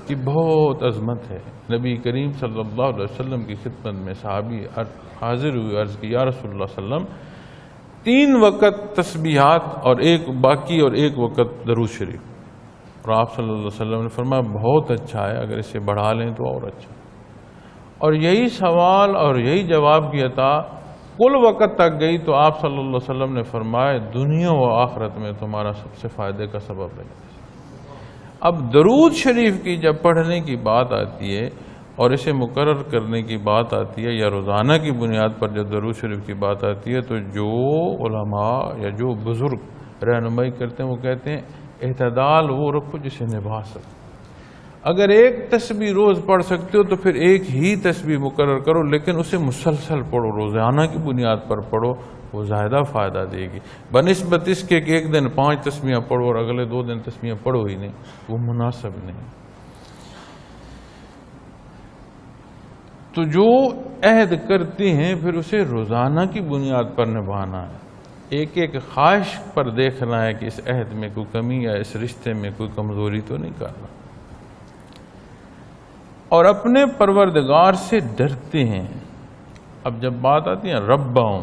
کی بہت عظمت ہے۔ نبی کریم صلی اللہ علیہ وسلم کی خدمت میں صحابی حاضر ہوئے، عرض کی یا رسول اللہ صلی اللہ علیہ وسلم 3 وقت تسبیحات اور ایک وقت درود شریف. اور آپ صلی اللہ علیہ وسلم نے فرمایا بہت اچھا ہے، اگر اسے بڑھا لیں تو اور اچھا. اور یہی سوال اور یہی جواب کی عطا کل وقت تک گئی تو آپ صلی اللہ علیہ وسلم نے فرمایا دنیا و آخرت میں تمہارا سب سے فائدے کا سبب ہے. اب درود شریف کی جب پڑھنے کی بات آتی ہے اور اسے مقرر کرنے کی بات آتی ہے یا روزانہ کی بنیاد پر جب درود شریف کی بات آتی ہے تو جو علماء یا جو بزرگ رہنمائی کرتے ہیں وہ کہتے ہیں اعتدال وہ رکھو جسے نبھا سکتے. اگر ایک تسبیح روز پڑھ سکتے ہو تو پھر ایک ہی تسبیح مقرر کرو، لیکن اسے مسلسل پڑھو، روزانہ کی بنیاد پر پڑھو، وہ زیادہ فائدہ دے گی بنسبت اس کے کہ ایک دن 5 تسبیحاں پڑھو اور اگلے 2 دن تسبیحاں پڑھو ہی نہیں. وہ مناسب نہیں. تو جو عہد کرتے ہیں پھر اسے روزانہ کی بنیاد پر نبھانا ہے. ایک خواہش پر دیکھنا ہے کہ اس عہد میں کوئی کمی یا اس رشتے میں کوئی کمزوری تو نہیں کرنا. اور اپنے پروردگار سے ڈرتے ہیں. اب جب بات آتی ہے ربہم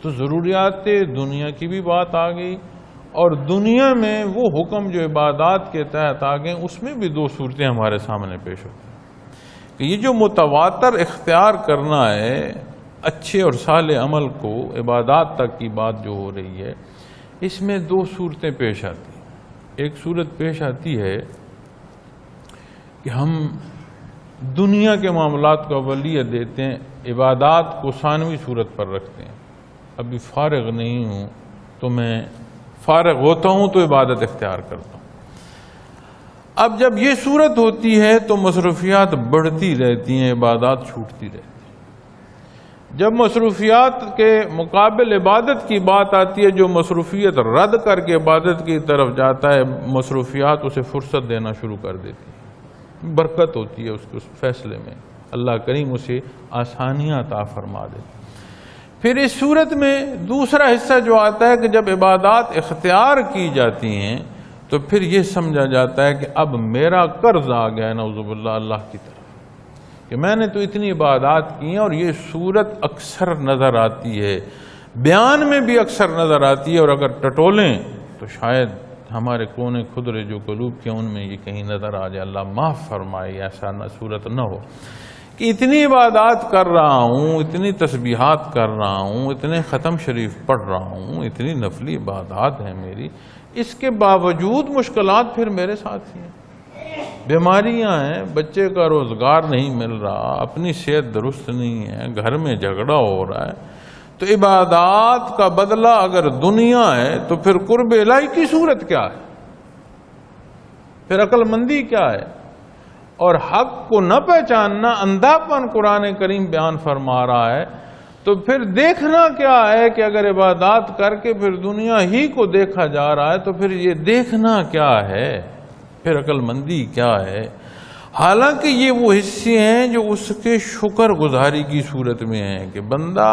تو ضروریات دنیا کی بھی بات آ گئی، اور دنیا میں وہ حکم جو عبادات کے تحت آ گئے اس میں بھی 2 صورتیں ہمارے سامنے پیش ہوتی ہیں کہ یہ جو متواتر اختیار کرنا ہے اچھے اور صالح عمل کو عبادات تک کی بات جو ہو رہی ہے اس میں 2 صورتیں پیش آتی ہیں. ایک صورت پیش آتی ہے کہ ہم دنیا کے معاملات کو اولیت دیتے ہیں، عبادات کو ثانوی صورت پر رکھتے ہیں. ابھی فارغ نہیں ہوں تو میں فارغ ہوتا ہوں تو عبادت اختیار کرتا ہوں. اب جب یہ صورت ہوتی ہے تو مصروفیات بڑھتی رہتی ہیں، عبادات چھوٹتی رہتی ہیں. جب مصروفیات کے مقابل عبادت کی بات آتی ہے، جو مصروفیت رد کر کے عبادت کی طرف جاتا ہے مصروفیات اسے فرصت دینا شروع کر دیتی ہے. برکت ہوتی ہے اس فیصلے میں، اللہ کریم اسے آسانیاں عطا فرما دیتے. پھر اس صورت میں دوسرا حصہ جو آتا ہے کہ جب عبادات اختیار کی جاتی ہیں تو پھر یہ سمجھا جاتا ہے کہ اب میرا قرض آ گیا ہے نعوذ باللہ اللہ کی طرف کہ میں نے تو اتنی عبادات کی ہیں. اور یہ صورت اکثر نظر آتی ہے، بیان میں بھی اکثر نظر آتی ہے، اور اگر ٹٹولیں تو شاید ہمارے کونے خدرے جو قلوب کے ان میں یہ کہیں نظر آ جائے. اللہ معاف فرمائے ایسا صورت نہ ہو کہ اتنی عبادات کر رہا ہوں، اتنی تسبیحات کر رہا ہوں، اتنے ختم شریف پڑھ رہا ہوں، اتنی نفلی عبادات ہیں میری، اس کے باوجود مشکلات پھر میرے ساتھ ہی ہیں. بیماریاں ہیں، بچے کا روزگار نہیں مل رہا، اپنی صحت درست نہیں ہے، گھر میں جھگڑا ہو رہا ہے. تو عبادات کا بدلہ اگر دنیا ہے تو پھر قرب الہی کی صورت کیا ہے، پھر عقل مندی کیا ہے. اور حق کو نہ پہچاننا اندھا پن قرآن کریم بیان فرما رہا ہے. تو پھر دیکھنا کیا ہے کہ اگر عبادات کر کے پھر دنیا ہی کو دیکھا جا رہا ہے تو پھر یہ دیکھنا کیا ہے، پھر عقل مندی کیا ہے. حالانکہ یہ وہ حصے ہیں جو اس کے شکر گزاری کی صورت میں ہیں کہ بندہ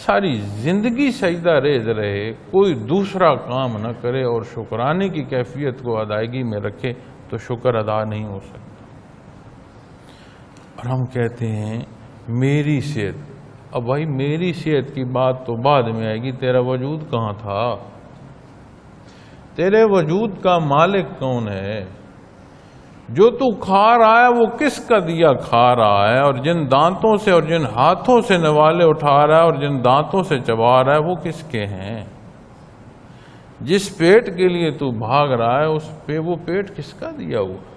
ساری زندگی سجدہ ریز رہے، کوئی دوسرا کام نہ کرے اور شکرانے کی کیفیت کو ادائیگی میں رکھے تو شکر ادا نہیں ہو سکتا. اور ہم کہتے ہیں میری صحت. اب بھائی میری صحت کی بات تو بعد میں آئے گی، تیرا وجود کہاں تھا؟ تیرے وجود کا مالک کون ہے؟ جو تو کھا رہا ہے وہ کس کا دیا کھا رہا ہے؟ اور جن دانتوں سے اور جن ہاتھوں سے نوالے اٹھا رہا ہے اور جن دانتوں سے چبا رہا ہے وہ کس کے ہیں؟ جس پیٹ کے لیے تو بھاگ رہا ہے اس پہ وہ پیٹ کس کا دیا ہوا؟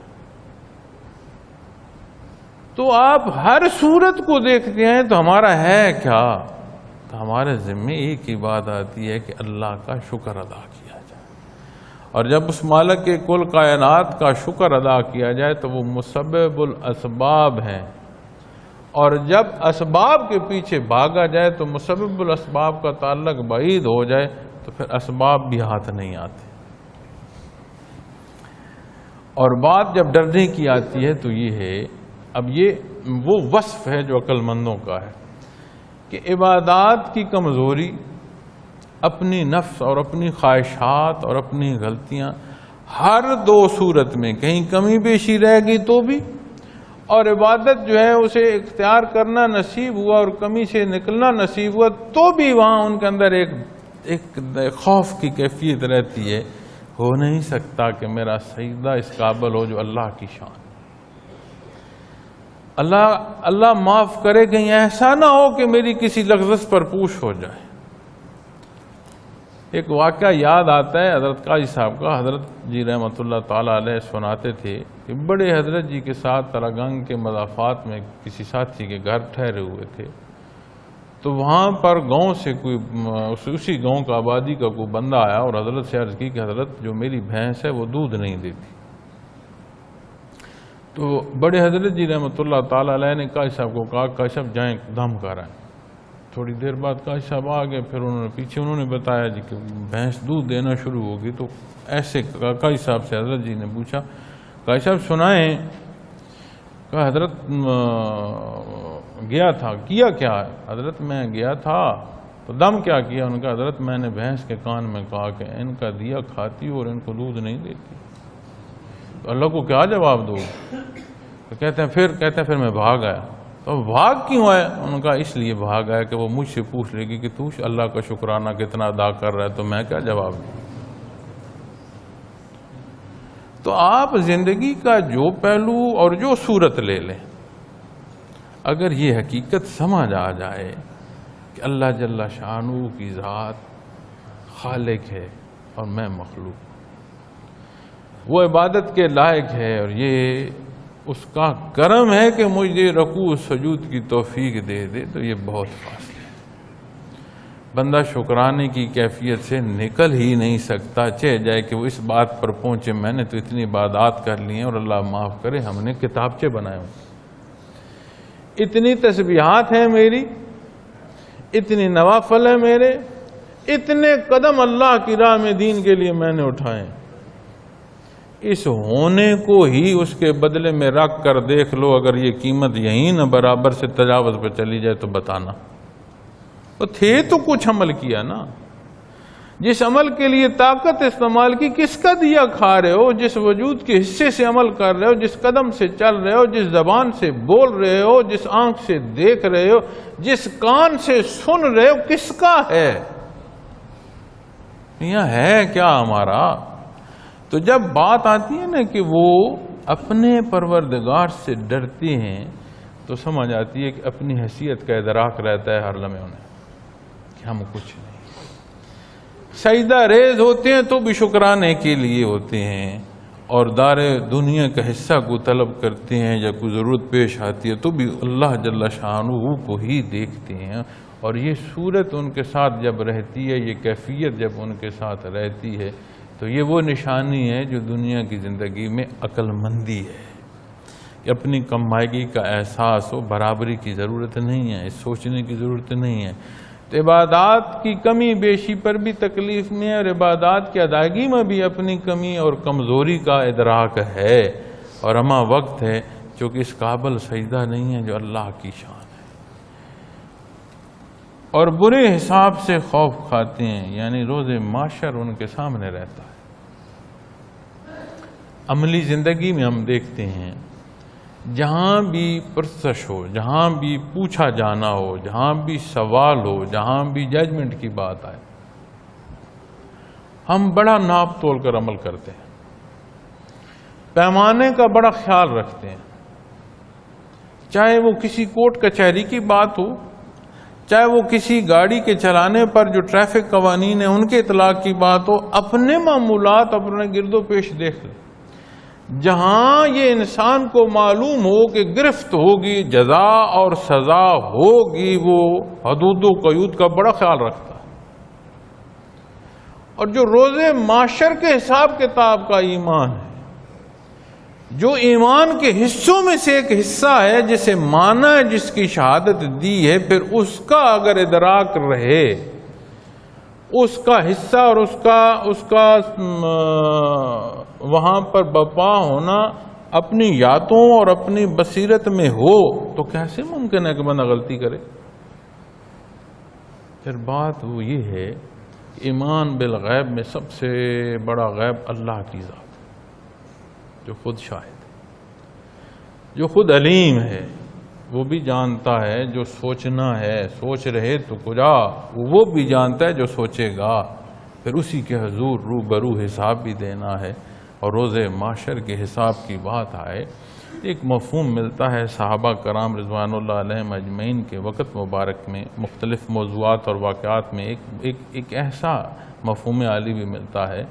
تو آپ ہر صورت کو دیکھتے ہیں تو ہمارا ہے کیا؟ تو ہمارے ذمے ایک ہی بات آتی ہے کہ اللہ کا شکر ادا کیا جائے. اور جب اس مالک کے کل کائنات کا شکر ادا کیا جائے تو وہ مسبب الاسباب ہیں. اور جب اسباب کے پیچھے بھاگا جائے تو مسبب الاسباب کا تعلق بعید ہو جائے تو پھر اسباب بھی ہاتھ نہیں آتے. اور بات جب ڈرنے کی آتی ہے تو یہ ہے، اب یہ وہ وصف ہے جو عقل مندوں کا ہے کہ عبادات کی کمزوری، اپنی نفس اور اپنی خواہشات اور اپنی غلطیاں ہر 2 صورت میں کہیں کمی بیشی رہ گئی تو بھی، اور عبادت جو ہے اسے اختیار کرنا نصیب ہوا اور کمی سے نکلنا نصیب ہوا، تو بھی وہاں ان کے اندر ایک خوف کی کیفیت رہتی ہے، ہو نہیں سکتا کہ میرا سجدہ اس قابل ہو جو اللہ کی شان۔ اللہ معاف کرے کہیں ایسا نہ ہو کہ میری کسی لفظ پر پوچھ ہو جائے۔ ایک واقعہ یاد آتا ہے حضرت قاضی صاحب کا، حضرت جی رحمۃ اللہ تعالیٰ علیہ سناتے تھے کہ بڑے حضرت جی کے ساتھ تراگنگ کے مضافات میں کسی ساتھی کے گھر ٹھہرے ہوئے تھے، تو وہاں پر گاؤں سے کوئی اسی گاؤں کا آبادی کا کوئی بندہ آیا اور حضرت سے عرض کی کہ حضرت جو میری بھینس ہے وہ دودھ نہیں دیتی۔ تو بڑے حضرت جی رحمۃ اللہ تعالیٰ علیہ نے قاضی صاحب کو کہا قاضی صاحب جائیں دم کرائیں۔ تھوڑی دیر بعد قاضی صاحب آ گئے، پھر انہوں نے بتایا جی کہ بھینس دودھ دینا شروع ہوگی۔ تو ایسے قاضی صاحب سے حضرت جی نے پوچھا قاضی صاحب سنائیں، کہا حضرت گیا تھا، کیا کیا ہے؟ حضرت میں گیا تھا تو دم کیا کیا؟ ان کا حضرت میں نے بھینس کے کان میں کہا کہ ان کا دیا کھاتی اور ان کو دودھ نہیں دیتی، تو اللہ کو کیا جواب دو؟ تو کہتے ہیں پھر میں بھاگ آیا۔ تو بھاگ کیوں آئے؟ ان کا اس لیے بھاگ آیا کہ وہ مجھ سے پوچھ لے گی کہ تو اللہ کا شکرانہ کتنا ادا کر رہا ہے، تو میں کیا جواب دوں؟ تو آپ زندگی کا جو پہلو اور جو صورت لے لیں، اگر یہ حقیقت سمجھ آ جائے کہ اللہ جل شانہ کی ذات خالق ہے اور میں مخلوق، وہ عبادت کے لائق ہے اور یہ اس کا کرم ہے کہ مجھے رکوع سجود کی توفیق دے دے، تو یہ بہت فاصلہ ہے۔ بندہ شکرانے کی کیفیت سے نکل ہی نہیں سکتا، چاہے جائے کہ وہ اس بات پر پہنچے میں نے تو اتنی عبادات کر لی ہیں اور اللہ معاف کرے ہم نے کتابچے بنائے ہوں، اتنی تسبیحات ہیں میری، اتنی نوافل ہیں میرے، اتنے قدم اللہ کی راہ میں دین کے لیے میں نے اٹھائے، اس ہونے کو ہی اس کے بدلے میں رکھ کر دیکھ لو، اگر یہ قیمت یہیں نہ برابر سے تجاوز پہ چلی جائے تو بتانا۔ تو تھے تو کچھ عمل کیا نا، جس عمل کے لیے طاقت استعمال کی کس کا دیا کھا رہے ہو، جس وجود کے حصے سے عمل کر رہے ہو، جس قدم سے چل رہے ہو، جس زبان سے بول رہے ہو، جس آنکھ سے دیکھ رہے ہو، جس کان سے سن رہے ہو، کس کا ہے؟ یہ ہے کیا ہمارا؟ تو جب بات آتی ہے نا کہ وہ اپنے پروردگار سے ڈرتے ہیں تو سمجھ آتی ہے کہ اپنی حیثیت کا ادراک رہتا ہے ہر لمحے انہیں کہ ہم کچھ نہیں، سجدہ ریز ہوتے ہیں تو بھی شکرانے کے لیے ہوتے ہیں، اور دار دنیا کا حصہ کو طلب کرتے ہیں یا کوئی ضرورت پیش آتی ہے تو بھی اللہ جل شانہ کو ہی دیکھتے ہیں، اور یہ صورت ان کے ساتھ جب رہتی ہے، یہ کیفیت جب ان کے ساتھ رہتی ہے تو یہ وہ نشانی ہے جو دنیا کی زندگی میں عقل مندی ہے، کہ اپنی کمائیگی کا احساس ہو، برابری کی ضرورت نہیں ہے، سوچنے کی ضرورت نہیں ہے۔ تو عبادات کی کمی بیشی پر بھی تکلیف میں ہے، اور عبادات کی ادائیگی میں بھی اپنی کمی اور کمزوری کا ادراک ہے، اور ہمہ وقت ہے چونکہ اس قابل سجدہ نہیں ہے جو اللہ کی شان ہے، اور برے حساب سے خوف کھاتے ہیں، یعنی روز محشر ان کے سامنے رہتا ہے۔ عملی زندگی میں ہم دیکھتے ہیں جہاں بھی پرسش ہو، جہاں بھی پوچھا جانا ہو، جہاں بھی سوال ہو، جہاں بھی ججمنٹ کی بات آئے، ہم بڑا ناپ تول کر عمل کرتے ہیں، پیمانے کا بڑا خیال رکھتے ہیں، چاہے وہ کسی کورٹ کچہری کی بات ہو، چاہے وہ کسی گاڑی کے چلانے پر جو ٹریفک قوانین ہیں ان کے اطلاق کی بات ہو، اپنے معمولات اپنے گرد و پیش دیکھ لیں، جہاں یہ انسان کو معلوم ہو کہ گرفت ہوگی، جزا اور سزا ہوگی، وہ حدود و قیود کا بڑا خیال رکھتا ہے، اور جو روز محشر کے حساب کتاب کا ایمان ہے، جو ایمان کے حصوں میں سے ایک حصہ ہے، جسے مانا ہے، جس کی شہادت دی ہے، پھر اس کا اگر ادراک رہے، اس کا حصہ اور اس کا وہاں پر بپا ہونا اپنی یادوں اور اپنی بصیرت میں ہو، تو کیسے ممکن ہے کہ بندہ غلطی کرے؟ پھر بات وہ یہ ہے کہ ایمان بالغیب میں سب سے بڑا غیب اللہ کی ذات جو خود شاہد ہے، جو خود علیم ہے وہ بھی جانتا ہے جو سوچنا ہے، سوچ رہے تو کجا، وہ بھی جانتا ہے جو سوچے گا، پھر اسی کے حضور روبرو حساب بھی دینا ہے اور روز محشر کے حساب کی بات آئے۔ ایک مفہوم ملتا ہے صحابہ کرام رضوان اللہ علیہم اجمعین کے وقت مبارک میں مختلف موضوعات اور واقعات میں ایک ایسا مفہوم عالی بھی ملتا ہے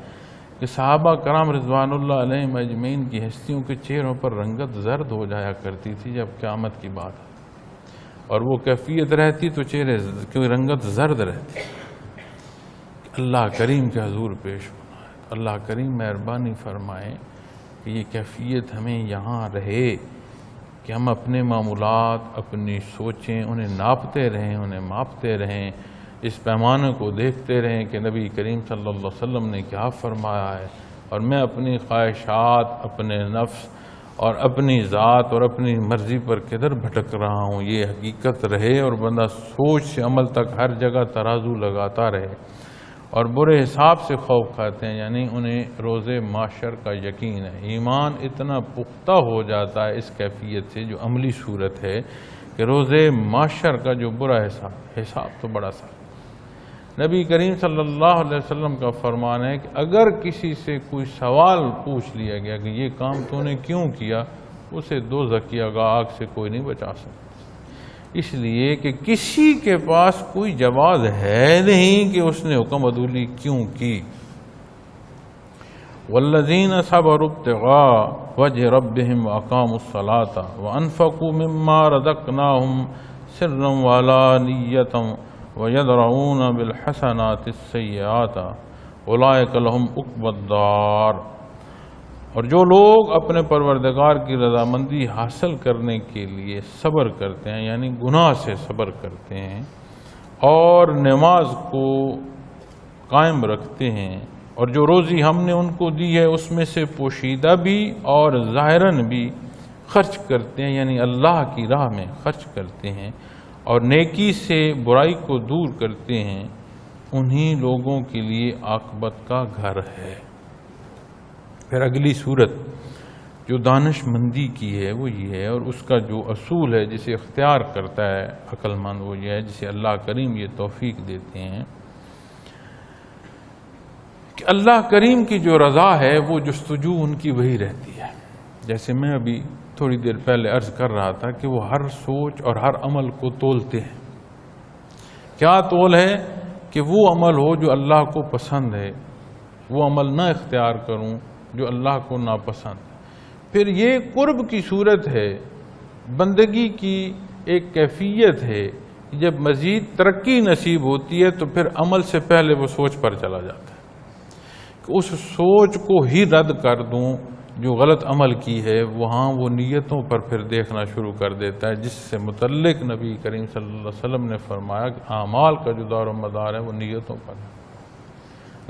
کہ صحابہ کرام رضوان اللہ علیہم اجمعین کی ہستیوں کے چہروں پر رنگت زرد ہو جایا کرتی تھی جب قیامت کی بات آتی، اور وہ کیفیت رہتی تو چہرے کی رنگت زرد رہتی۔ اللہ کریم کے حضور پیش ہونا ہے، اللہ کریم مہربانی فرمائے کہ یہ کیفیت ہمیں یہاں رہے کہ ہم اپنے معمولات، اپنی سوچیں انہیں ناپتے رہیں، انہیں ماپتے رہیں، اس پیمانے کو دیکھتے رہیں کہ نبی کریم صلی اللہ علیہ وسلم نے کیا فرمایا ہے، اور میں اپنی خواہشات، اپنے نفس اور اپنی ذات اور اپنی مرضی پر کدھر بھٹک رہا ہوں، یہ حقیقت رہے اور بندہ سوچ سے عمل تک ہر جگہ ترازو لگاتا رہے اور برے حساب سے خوف کھاتے ہیں، یعنی انہیں روز محشر کا یقین ہے۔ ایمان اتنا پختہ ہو جاتا ہے اس کیفیت سے جو عملی صورت ہے کہ روز محشر کا جو برا حساب تو بڑا سا۔ نبی کریم صلی اللہ علیہ وسلم کا فرمان ہے کہ اگر کسی سے کوئی سوال پوچھ لیا گیا کہ یہ کام تو نے کیوں کیا، اسے دوزخ کی آگ سے کوئی نہیں بچا سکتا، اس لیے کہ کسی کے پاس کوئی جواز ہے نہیں کہ اس نے حکم عدولی کیوں کی۔ والذین صبروا ابتغاء وجہ ربہم واقاموا الصلاۃ وانفقوا مما رزقناہم سرا وعلانیۃ وَيَدْرَؤُونَ بِالْحَسَنَاتِ السَّيِّئَاتِ أُولَئِكَ لَهُمْ عُقْبَى الدَّارِ۔ اور جو لوگ اپنے پروردگار کی رضامندی حاصل کرنے کے لیے صبر کرتے ہیں، یعنی گناہ سے صبر کرتے ہیں اور نماز کو قائم رکھتے ہیں، اور جو روزی ہم نے ان کو دی ہے اس میں سے پوشیدہ بھی اور ظاہراً بھی خرچ کرتے ہیں، یعنی اللہ کی راہ میں خرچ کرتے ہیں اور نیکی سے برائی کو دور کرتے ہیں، انہی لوگوں کے لیے عاقبت کا گھر ہے۔ پھر اگلی صورت جو دانش مندی کی ہے وہ یہ ہے، اور اس کا جو اصول ہے جسے اختیار کرتا ہے عقل مند وہ یہ ہے، جسے اللہ کریم یہ توفیق دیتے ہیں کہ اللہ کریم کی جو رضا ہے وہ جستجو ان کی وہی رہتی ہے۔ جیسے میں ابھی تھوڑی دیر پہلے عرض کر رہا تھا کہ وہ ہر سوچ اور ہر عمل کو تولتے ہیں۔ کیا تول ہے کہ وہ عمل ہو جو اللہ کو پسند ہے، وہ عمل نہ اختیار کروں جو اللہ کو ناپسند ہے۔ پھر یہ قرب کی صورت ہے، بندگی کی ایک کیفیت ہے، جب مزید ترقی نصیب ہوتی ہے تو پھر عمل سے پہلے وہ سوچ پر چلا جاتا ہے کہ اس سوچ کو ہی رد کر دوں جو غلط عمل کی ہے، وہاں وہ نیتوں پر پھر دیکھنا شروع کر دیتا ہے، جس سے متعلق نبی کریم صلی اللہ علیہ وسلم نے فرمایا کہ اعمال کا جو دار و مدار ہے وہ نیتوں پر ہے۔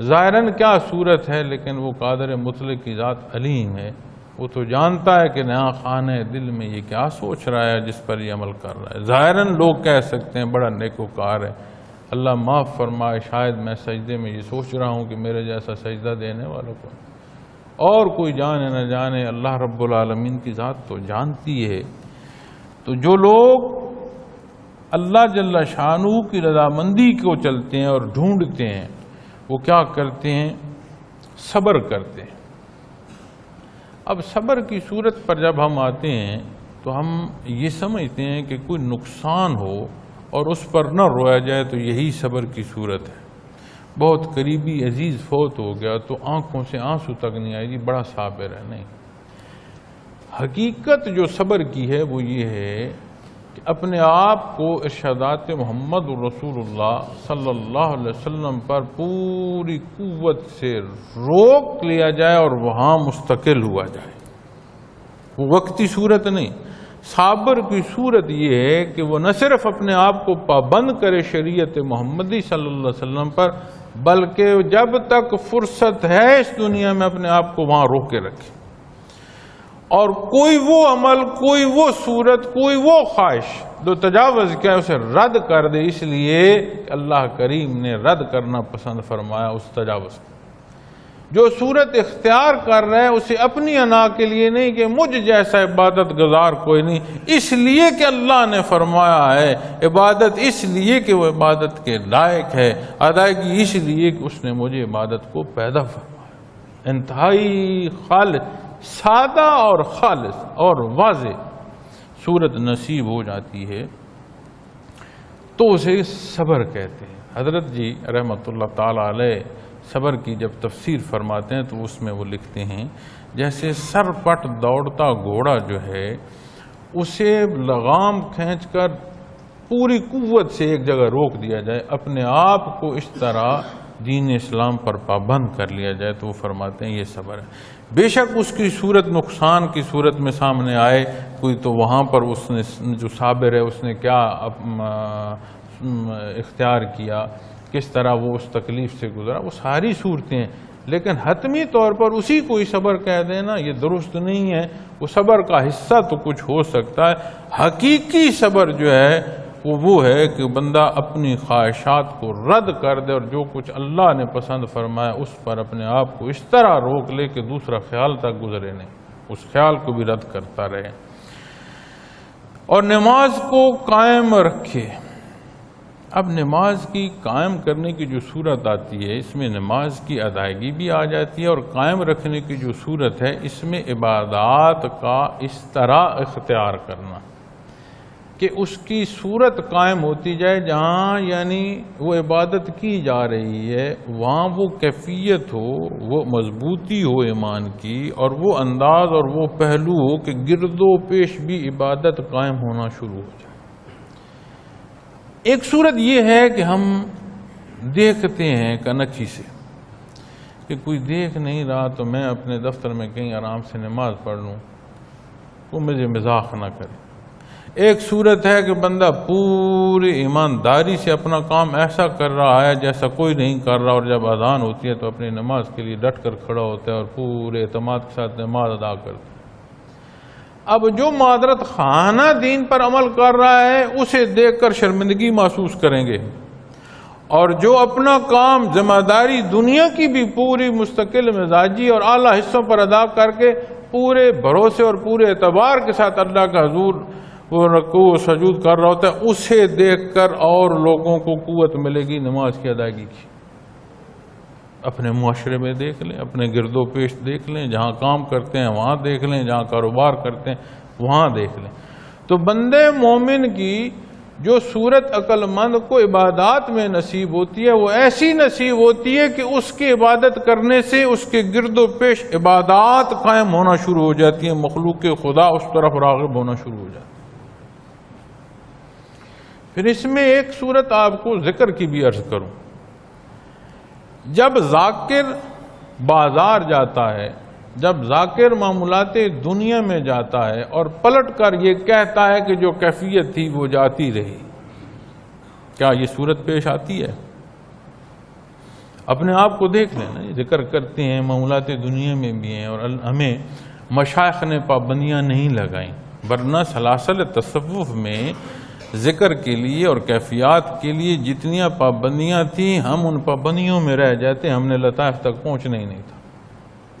ظاہراً کیا صورت ہے، لیکن وہ قادر مطلق کی ذات علیم ہے، وہ تو جانتا ہے کہ نیا خانہ دل میں یہ کیا سوچ رہا ہے جس پر یہ عمل کر رہا ہے۔ ظاہراً لوگ کہہ سکتے ہیں بڑا نیکوکار ہے، اللہ معاف فرمائے، شاید میں سجدے میں یہ سوچ رہا ہوں کہ میرے جیسا سجدہ دینے والوں کو، اور کوئی جانے نہ جانے اللہ رب العالمین کی ذات تو جانتی ہے۔ تو جو لوگ اللہ جل شانہ کی رضامندی کو چلتے ہیں اور ڈھونڈتے ہیں، وہ کیا کرتے ہیں؟ صبر کرتے ہیں۔ اب صبر کی صورت پر جب ہم آتے ہیں تو ہم یہ سمجھتے ہیں کہ کوئی نقصان ہو اور اس پر نہ رویا جائے تو یہی صبر کی صورت ہے۔ بہت قریبی عزیز فوت ہو گیا تو آنکھوں سے آنسو تک نہیں آئے گی، بڑا صابر ہے، نہیں۔ حقیقت جو صبر کی ہے وہ یہ ہے کہ اپنے آپ کو ارشادات محمد رسول اللہ صلی اللہ علیہ وسلم پر پوری قوت سے روک لیا جائے اور وہاں مستقل ہوا جائے، وہ وقتی صورت نہیں۔ صابر کی صورت یہ ہے کہ وہ نہ صرف اپنے آپ کو پابند کرے شریعت محمدی صلی اللہ علیہ وسلم پر، بلکہ جب تک فرصت ہے اس دنیا میں اپنے آپ کو وہاں روک کے رکھے، اور کوئی وہ عمل، کوئی وہ صورت، کوئی وہ خواہش جو تجاوز کیا اسے رد کر دے، اس لیے کہ اللہ کریم نے رد کرنا پسند فرمایا اس تجاوز کو۔ جو صورت اختیار کر رہا ہے اسے اپنی انا کے لیے نہیں کہ مجھ جیسا عبادت گزار کوئی نہیں، اس لیے کہ اللہ نے فرمایا ہے عبادت، اس لیے کہ وہ عبادت کے لائق ہے، ادائیگی اس لیے کہ اس نے مجھے عبادت کو پیدا فرمایا۔ انتہائی خالص، سادہ اور خالص اور واضح صورت نصیب ہو جاتی ہے تو اسے صبر کہتے ہیں۔ حضرت جی رحمۃ اللہ تعالی علیہ صبر کی جب تفسیر فرماتے ہیں تو اس میں وہ لکھتے ہیں جیسے سر پٹ دوڑتا گھوڑا جو ہے اسے لگام کھینچ کر پوری قوت سے ایک جگہ روک دیا جائے، اپنے آپ کو اس طرح دین اسلام پر پابند کر لیا جائے، تو وہ فرماتے ہیں یہ صبر ہے۔ بے شک اس کی صورت نقصان کی صورت میں سامنے آئے کوئی، تو وہاں پر اس نے جو صابر ہے اس نے کیا اختیار کیا، کس طرح وہ اس تکلیف سے گزرا، وہ ساری صورتیں ہیں، لیکن حتمی طور پر اسی کو ہی صبر کہہ دینا یہ درست نہیں ہے۔ وہ صبر کا حصہ تو کچھ ہو سکتا ہے، حقیقی صبر جو ہے وہ ہے کہ بندہ اپنی خواہشات کو رد کر دے اور جو کچھ اللہ نے پسند فرمایا اس پر اپنے آپ کو اس طرح روک لے کہ دوسرا خیال تک گزرے نہیں، اس خیال کو بھی رد کرتا رہے، اور نماز کو قائم رکھے۔ اب نماز کی قائم کرنے کی جو صورت آتی ہے اس میں نماز کی ادائیگی بھی آ جاتی ہے، اور قائم رکھنے کی جو صورت ہے اس میں عبادات کا اس طرح اختیار کرنا کہ اس کی صورت قائم ہوتی جائے، جہاں یعنی وہ عبادت کی جا رہی ہے وہاں وہ کیفیت ہو، وہ مضبوطی ہو ایمان کی، اور وہ انداز اور وہ پہلو ہو کہ گرد و پیش بھی عبادت قائم ہونا شروع ہو جائے۔ ایک صورت یہ ہے کہ ہم دیکھتے ہیں کنکھی سے کہ کوئی دیکھ نہیں رہا تو میں اپنے دفتر میں کہیں آرام سے نماز پڑھ لوں، وہ مجھے مذاق نہ کرے۔ ایک صورت ہے کہ بندہ پوری ایمانداری سے اپنا کام ایسا کر رہا ہے جیسا کوئی نہیں کر رہا، اور جب اذان ہوتی ہے تو اپنی نماز کے لیے ڈٹ کر کھڑا ہوتا ہے اور پورے اعتماد کے ساتھ نماز ادا کرتا ہے۔ اب جو معذرت خانہ دین پر عمل کر رہا ہے اسے دیکھ کر شرمندگی محسوس کریں گے، اور جو اپنا کام ذمہ داری دنیا کی بھی پوری مستقل مزاجی اور اعلیٰ حصوں پر ادا کر کے پورے بھروسے اور پورے اعتبار کے ساتھ اللہ کا حضور وہ رکوع و سجود کر رہا ہوتا ہے، اسے دیکھ کر اور لوگوں کو قوت ملے گی نماز کی ادائیگی کی۔ اپنے معاشرے میں دیکھ لیں، اپنے گرد و پیش دیکھ لیں، جہاں کام کرتے ہیں وہاں دیکھ لیں، جہاں کاروبار کرتے ہیں وہاں دیکھ لیں۔ تو بندے مومن کی جو صورت عقل مند کو عبادات میں نصیب ہوتی ہے وہ ایسی نصیب ہوتی ہے کہ اس کی عبادت کرنے سے اس کے گرد و پیش عبادات قائم ہونا شروع ہو جاتی ہیں، مخلوق خدا اس طرف راغب ہونا شروع ہو جاتا ہے۔ پھر اس میں ایک صورت آپ کو ذکر کی بھی عرض کروں، جب ذاکر بازار جاتا ہے، جب ذاکر معاملات دنیا میں جاتا ہے اور پلٹ کر یہ کہتا ہے کہ جو کیفیت تھی وہ جاتی رہی، کیا یہ صورت پیش آتی ہے؟ اپنے آپ کو دیکھ لیں نا، ذکر کرتے ہیں معاملات دنیا میں بھی ہیں، اور ہمیں مشائخ نے پابندیاں نہیں لگائیں، ورنہ سلاسل تصوف میں ذکر کے لیے اور کیفیات کے لیے جتنیاں پابندیاں تھیں ہم ان پابندیوں میں رہ جاتے، ہم نے لطائف تک پہنچنا ہی نہیں تھا۔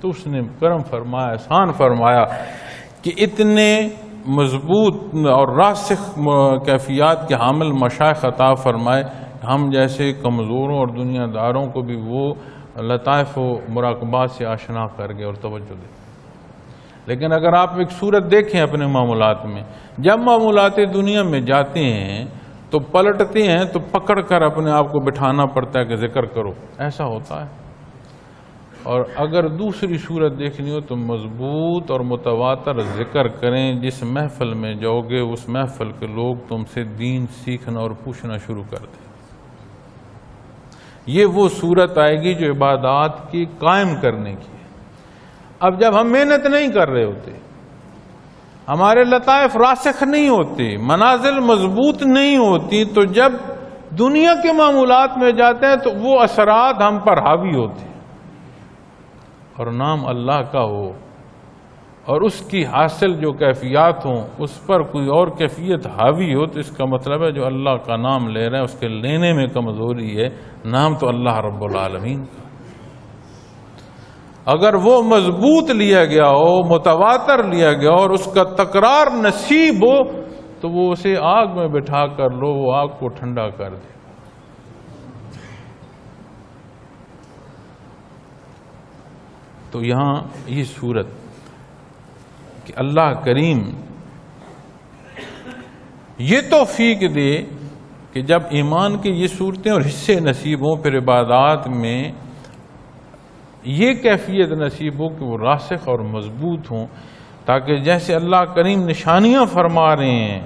تو اس نے کرم فرمایا، احسان فرمایا کہ اتنے مضبوط اور راسخ کیفیات کے حامل مشائخ عطا فرمائے، ہم جیسے کمزوروں اور دنیا داروں کو بھی وہ لطائف و مراقبات سے آشنا کر گئے اور توجہ دے۔ لیکن اگر آپ ایک صورت دیکھیں اپنے معاملات میں، جب معاملات دنیا میں جاتے ہیں تو پلٹتے ہیں تو پکڑ کر اپنے آپ کو بٹھانا پڑتا ہے کہ ذکر کرو، ایسا ہوتا ہے۔ اور اگر دوسری صورت دیکھنی ہو تو مضبوط اور متواتر ذکر کریں، جس محفل میں جاؤ گے اس محفل کے لوگ تم سے دین سیکھنا اور پوچھنا شروع کر دیں۔ یہ وہ صورت آئے گی جو عبادات کی قائم کرنے کی ہے۔ اب جب ہم محنت نہیں کر رہے ہوتے، ہمارے لطائف راسخ نہیں ہوتے، منازل مضبوط نہیں ہوتی، تو جب دنیا کے معمولات میں جاتے ہیں تو وہ اثرات ہم پر حاوی ہوتے ہیں، اور نام اللہ کا ہو اور اس کی حاصل جو کیفیات ہوں اس پر کوئی اور کیفیت حاوی ہو تو اس کا مطلب ہے جو اللہ کا نام لے رہے ہیں اس کے لینے میں کمزوری ہے، نام تو اللہ رب العالمین کا۔ اگر وہ مضبوط لیا گیا ہو، متواتر لیا گیا ہو اور اس کا تکرار نصیب ہو تو وہ اسے آگ میں بٹھا کر لو، وہ آگ کو ٹھنڈا کر دے۔ تو یہاں یہ صورت کہ اللہ کریم یہ توفیق دے کہ جب ایمان کے یہ صورتیں اور حصے نصیب ہوں، پھر عبادات میں یہ کیفیت نصیب ہو کہ وہ راسخ اور مضبوط ہوں، تاکہ جیسے اللہ کریم نشانیاں فرما رہے ہیں،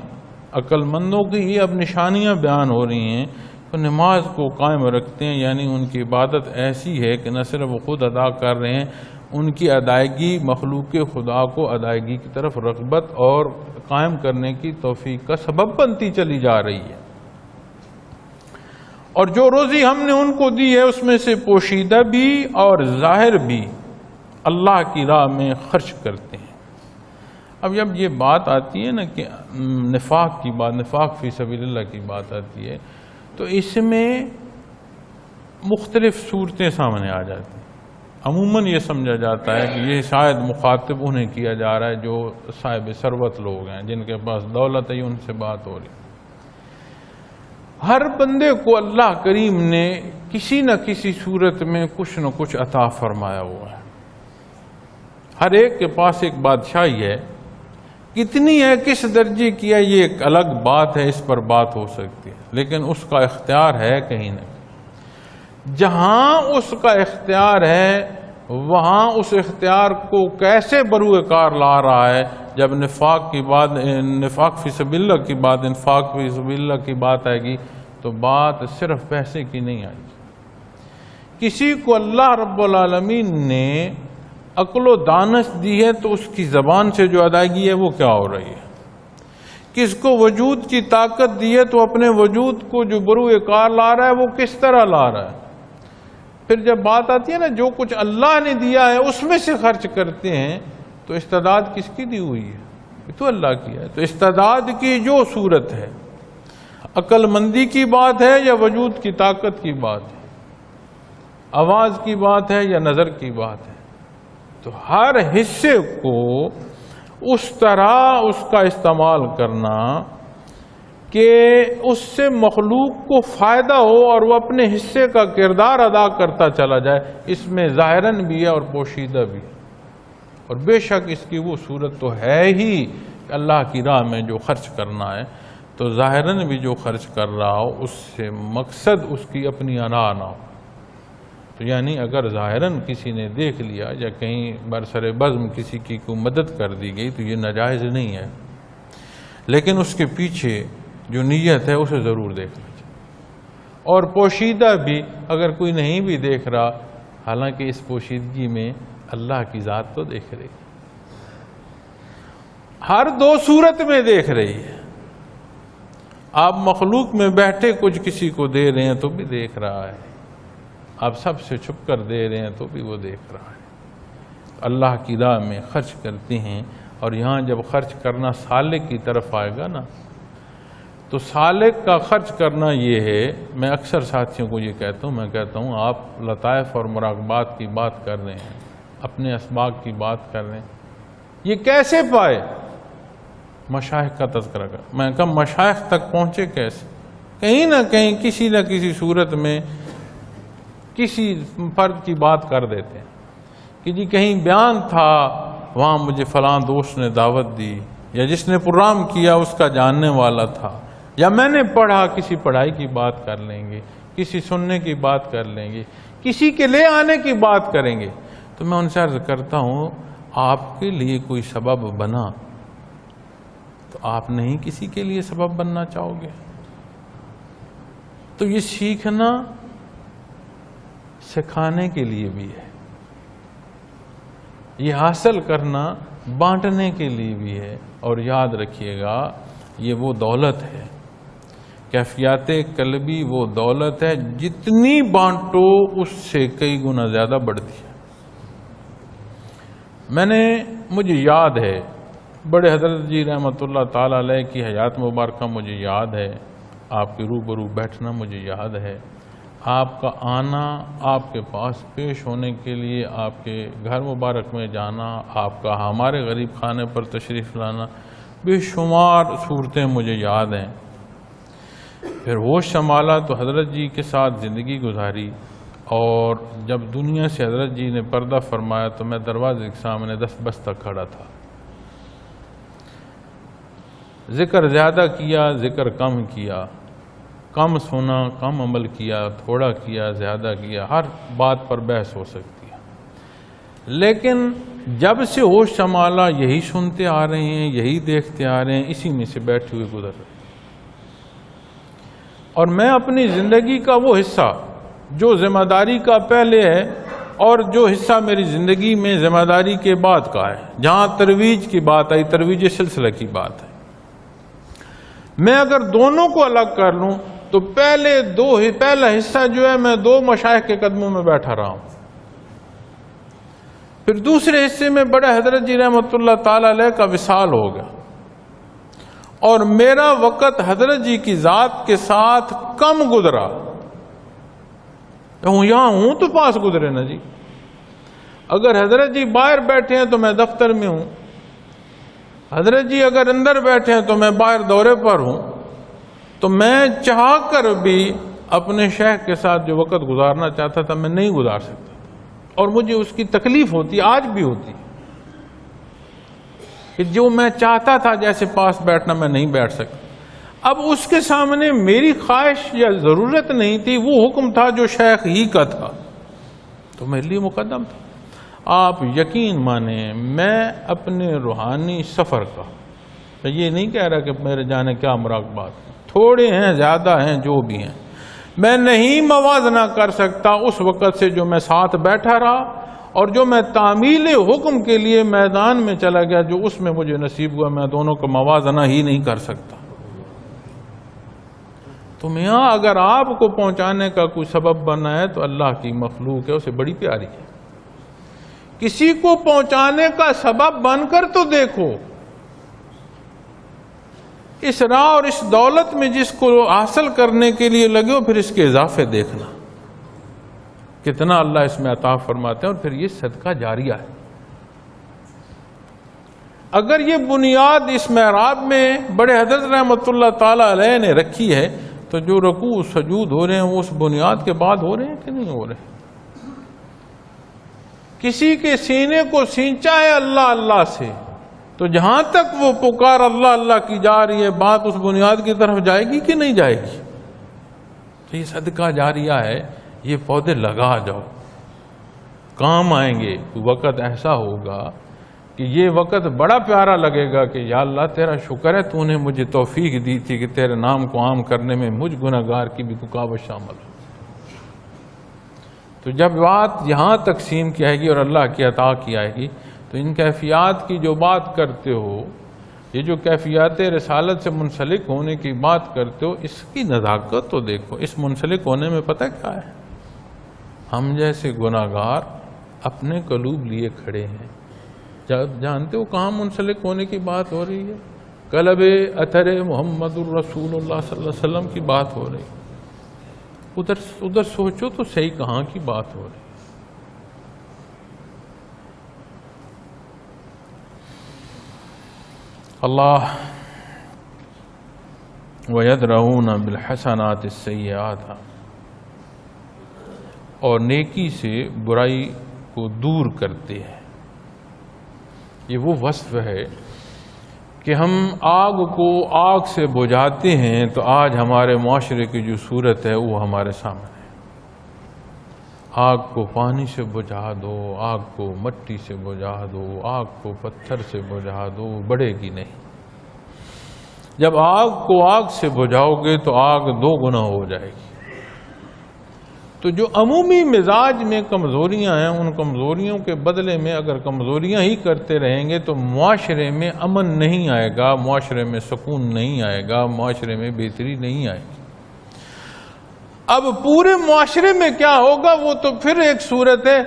عقل مندوں کی یہ اب نشانیاں بیان ہو رہی ہیں، تو نماز کو قائم رکھتے ہیں، یعنی ان کی عبادت ایسی ہے کہ نہ صرف وہ خود ادا کر رہے ہیں، ان کی ادائیگی مخلوق خدا کو ادائیگی کی طرف رغبت اور قائم کرنے کی توفیق کا سبب بنتی چلی جا رہی ہے۔ اور جو روزی ہم نے ان کو دی ہے اس میں سے پوشیدہ بھی اور ظاہر بھی اللہ کی راہ میں خرچ کرتے ہیں۔ اب جب یہ بات آتی ہے نا کہ نفاق کی بات، نفاق فی سبیل اللہ کی بات آتی ہے، تو اس میں مختلف صورتیں سامنے آ جاتی ہیں۔ عموماً یہ سمجھا جاتا ہے کہ یہ شاید مخاطب انہیں کیا جا رہا ہے جو صاحب ثروت لوگ ہیں، جن کے پاس دولت ہے، ان سے بات ہو رہی ہے۔ ہر بندے کو اللہ کریم نے کسی نہ کسی صورت میں کچھ نہ کچھ عطا فرمایا ہوا ہے۔ ہر ایک کے پاس ایک بادشاہی ہے، کتنی ہے، کس درجے کی ہے، یہ ایک الگ بات ہے، اس پر بات ہو سکتی ہے، لیکن اس کا اختیار ہے کہیں نہ کہیں۔ جہاں اس کا اختیار ہے وہاں اس اختیار کو کیسے بروئے کار لا رہا ہے۔ جب نفاق کی بات، نفاق فی سبیل اللہ کی بات، انفاق فی سبیل اللہ کی بات آئے گی تو بات صرف پیسے کی نہیں آئے گی۔ کسی کو اللہ رب العالمین نے عقل و دانش دی ہے تو اس کی زبان سے جو ادائیگی ہے وہ کیا ہو رہی ہے۔ کس کو وجود کی طاقت دی ہے تو اپنے وجود کو جو بروئے کار لا رہا ہے وہ کس طرح لا رہا ہے۔ پھر جب بات آتی ہے نا جو کچھ اللہ نے دیا ہے اس میں سے خرچ کرتے ہیں، تو استعداد کس کی دی ہوئی ہے؟ یہ تو اللہ کی ہے۔ تو استعداد کی جو صورت ہے، عقل مندی کی بات ہے یا وجود کی طاقت کی بات ہے، آواز کی بات ہے یا نظر کی بات ہے، تو ہر حصے کو اس طرح اس کا استعمال کرنا کہ اس سے مخلوق کو فائدہ ہو اور وہ اپنے حصے کا کردار ادا کرتا چلا جائے، اس میں ظاہراً بھی ہے اور پوشیدہ بھی ہے۔ اور بے شک اس کی وہ صورت تو ہے ہی کہ اللہ کی راہ میں جو خرچ کرنا ہے، تو ظاہراً بھی جو خرچ کر رہا ہو اس سے مقصد اس کی اپنی انا نہ ہو۔ تو یعنی اگر ظاہراً کسی نے دیکھ لیا یا کہیں برسر بزم کسی کی کوئی مدد کر دی گئی تو یہ ناجائز نہیں ہے، لیکن اس کے پیچھے جو نیت ہے اسے ضرور دیکھنا چاہیے۔ اور پوشیدہ بھی اگر کوئی نہیں بھی دیکھ رہا، حالانکہ اس پوشیدگی میں اللہ کی ذات تو دیکھ رہی ہے، ہر دو صورت میں دیکھ رہی ہے۔ آپ مخلوق میں بیٹھے کچھ کسی کو دے رہے ہیں تو بھی دیکھ رہا ہے، آپ سب سے چھپ کر دے رہے ہیں تو بھی وہ دیکھ رہا ہے۔ اللہ کی راہ میں خرچ کرتے ہیں، اور یہاں جب خرچ کرنا سالک کی طرف آئے گا نا، تو سالک کا خرچ کرنا یہ ہے، میں اکثر ساتھیوں کو یہ کہتا ہوں، میں کہتا ہوں آپ لطائف اور مراقبات کی بات کر رہے ہیں، اپنے اسباق کی بات کر رہے ہیں، یہ کیسے پائے؟ مشائخ کا تذکرہ کر، میں کہا مشائخ تک پہنچے کیسے؟ کہیں نہ کہیں کسی نہ کسی صورت میں کسی فرد کی بات کر دیتے ہیں کہ جی کہیں بیان تھا، وہاں مجھے فلاں دوست نے دعوت دی، یا جس نے پروگرام کیا اس کا جاننے والا تھا، یا میں نے پڑھا، کسی پڑھائی کی بات کر لیں گے، کسی سننے کی بات کر لیں گے، کسی کے لے آنے کی بات کریں گے۔ تو میں ان سے عرض کرتا ہوں آپ کے لیے کوئی سبب بنا تو آپ نہیں کسی کے لیے سبب بننا چاہو گے؟ تو یہ سیکھنا سکھانے کے لیے بھی ہے، یہ حاصل کرنا بانٹنے کے لیے بھی ہے۔ اور یاد رکھیے گا یہ وہ دولت ہے، کیفیات قلبی وہ دولت ہے، جتنی بانٹو اس سے کئی گنا زیادہ بڑھتی ہے۔ مجھے یاد ہے بڑے حضرت جی رحمۃ اللہ تعالی علیہ کی حیات مبارکہ مجھے یاد ہے، آپ کے روبرو بیٹھنا مجھے یاد ہے۔ آپ کا آنا، آپ کے پاس پیش ہونے کے لیے، آپ کے گھر مبارک میں جانا، آپ کا ہمارے غریب خانے پر تشریف لانا، بے شمار صورتیں مجھے یاد ہیں۔ پھر ہوش سنبھالا تو حضرت جی کے ساتھ زندگی گزاری، اور جب دنیا سے حضرت جی نے پردہ فرمایا تو میں دروازے کے سامنے دست بستہ کھڑا تھا۔ ذکر زیادہ کیا، ذکر کم کیا، کم سنا، کم عمل کیا، تھوڑا کیا، زیادہ کیا، ہر بات پر بحث ہو سکتی ہے، لیکن جب سے ہوش سنبھالا یہی سنتے آ رہے ہیں، یہی دیکھتے آ رہے ہیں، اسی میں سے بیٹھے ہوئے گزر رہے ہیں۔ اور میں اپنی زندگی کا وہ حصہ جو ذمہ داری کا پہلے ہے اور جو حصہ میری زندگی میں ذمہ داری کے بعد کا ہے، جہاں ترویج کی بات آئی، ترویج سلسلہ کی بات ہے، میں اگر دونوں کو الگ کر لوں تو پہلا حصہ جو ہے میں 2 مشائخ کے قدموں میں بیٹھا رہا ہوں، پھر دوسرے حصے میں بڑے حضرت جی رحمۃ اللہ تعالی علیہ کا وصال ہو گیا، اور میرا وقت حضرت جی کی ذات کے ساتھ کم گزرا۔ یہاں ہوں تو پاس گزرے نا جی، اگر حضرت جی باہر بیٹھے ہیں تو میں دفتر میں ہوں، حضرت جی اگر اندر بیٹھے ہیں تو میں باہر دورے پر ہوں، تو میں چاہ کر بھی اپنے شیخ کے ساتھ جو وقت گزارنا چاہتا تھا میں نہیں گزار سکتا تھا، اور مجھے اس کی تکلیف ہوتی، آج بھی ہوتی، کہ جو میں چاہتا تھا جیسے پاس بیٹھنا میں نہیں بیٹھ سکتا۔ اب اس کے سامنے میری خواہش یا ضرورت نہیں تھی، وہ حکم تھا جو شیخ ہی کا تھا، تو میرے لیے مقدم تھا۔ آپ یقین مانیں میں اپنے روحانی سفر کا، میں یہ نہیں کہہ رہا کہ میرے جانے کیا مراقبات، تھوڑے ہیں زیادہ ہیں جو بھی ہیں، میں نہیں موازنہ کر سکتا اس وقت سے جو میں ساتھ بیٹھا رہا اور جو میں تعمیل حکم کے لیے میدان میں چلا گیا، جو اس میں مجھے نصیب ہوا، میں دونوں کا موازنہ ہی نہیں کر سکتا۔ تو میاں اگر آپ کو پہنچانے کا کوئی سبب بنا ہے تو اللہ کی مخلوق ہے، اسے بڑی پیاری ہے، کسی کو پہنچانے کا سبب بن کر تو دیکھو، اس راہ اور اس دولت میں جس کو حاصل کرنے کے لیے لگے ہو، پھر اس کے اضافے دیکھنا کتنا اللہ اس میں عطا فرماتے ہیں، اور پھر یہ صدقہ جاریہ ہے۔ اگر یہ بنیاد اس محراب میں بڑے حضرت رحمۃ اللہ تعالی علیہ نے رکھی ہے تو جو رکوع سجود ہو رہے ہیں وہ اس بنیاد کے بعد ہو رہے ہیں کہ نہیں ہو رہے؟ کسی کے سینے کو سینچا ہے اللہ اللہ سے، تو جہاں تک وہ پکار اللہ اللہ کی جا رہی ہے، بات اس بنیاد کی طرف جائے گی کہ نہیں جائے گی؟ تو یہ صدقہ جاریہ ہے، یہ پودے لگا جاؤ، کام آئیں گے۔ وقت ایسا ہوگا کہ یہ وقت بڑا پیارا لگے گا کہ یا اللہ تیرا شکر ہے تو نے مجھے توفیق دی تھی کہ تیرے نام کو عام کرنے میں مجھ گناہگار کی بھی رکاوٹ شامل ہو۔ تو جب بات یہاں تقسیم کی آئے گی اور اللہ کی عطا کی آئے گی تو ان کیفیات کی جو بات کرتے ہو، یہ جو کیفیات رسالت سے منسلک ہونے کی بات کرتے ہو، اس کی نزاکت تو دیکھو۔ اس منسلک ہونے میں پتہ کیا ہے؟ ہم جیسے گناہگار اپنے قلوب لیے کھڑے ہیں، جب جانتے ہو کہاں منسلک ہونے کی بات ہو رہی ہے؟ قلب اثر محمد الرسول اللہ صلی اللہ علیہ وسلم کی بات ہو رہی ہے۔ ادھر سوچو تو صحیح کہاں کی بات ہو رہی ہے۔ اللہ وَيَدْرَؤُونَ بِالْحَسَنَاتِ السَّيِّئَاتِ، اور نیکی سے برائی کو دور کرتے ہیں۔ یہ وہ وصف ہے کہ ہم آگ کو آگ سے بجھاتے ہیں، تو آج ہمارے معاشرے کی جو صورت ہے وہ ہمارے سامنے ہے۔ آگ کو پانی سے بجھا دو، آگ کو مٹی سے بجھا دو، آگ کو پتھر سے بجھا دو، بڑھے گی نہیں۔ جب آگ کو آگ سے بجھاؤ گے تو آگ 2 گنا ہو جائے گی۔ تو جو عمومی مزاج میں کمزوریاں ہیں، ان کمزوریوں کے بدلے میں اگر کمزوریاں ہی کرتے رہیں گے تو معاشرے میں امن نہیں آئے گا، معاشرے میں سکون نہیں آئے گا، معاشرے میں بہتری نہیں آئے گی۔ اب پورے معاشرے میں کیا ہوگا وہ تو پھر ایک صورت ہے۔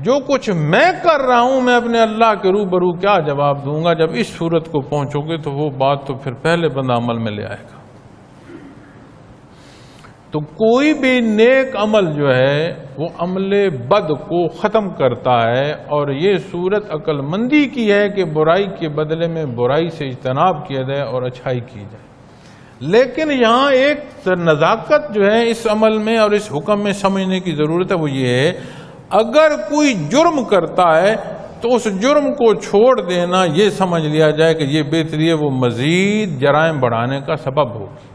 جو کچھ میں کر رہا ہوں میں اپنے اللہ کے روبرو کیا جواب دوں گا؟ جب اس صورت کو پہنچو گے تو وہ بات تو پھر پہلے بندہ عمل میں لے آئے گا۔ تو کوئی بھی نیک عمل جو ہے وہ عمل بد کو ختم کرتا ہے، اور یہ صورت عقل مندی کی ہے کہ برائی کے بدلے میں برائی سے اجتناب کیا جائے اور اچھائی کی جائے۔ لیکن یہاں ایک نزاکت جو ہے اس عمل میں اور اس حکم میں سمجھنے کی ضرورت ہے، وہ یہ ہے اگر کوئی جرم کرتا ہے تو اس جرم کو چھوڑ دینا یہ سمجھ لیا جائے کہ یہ بہتری ہے، وہ مزید جرائم بڑھانے کا سبب ہوگی۔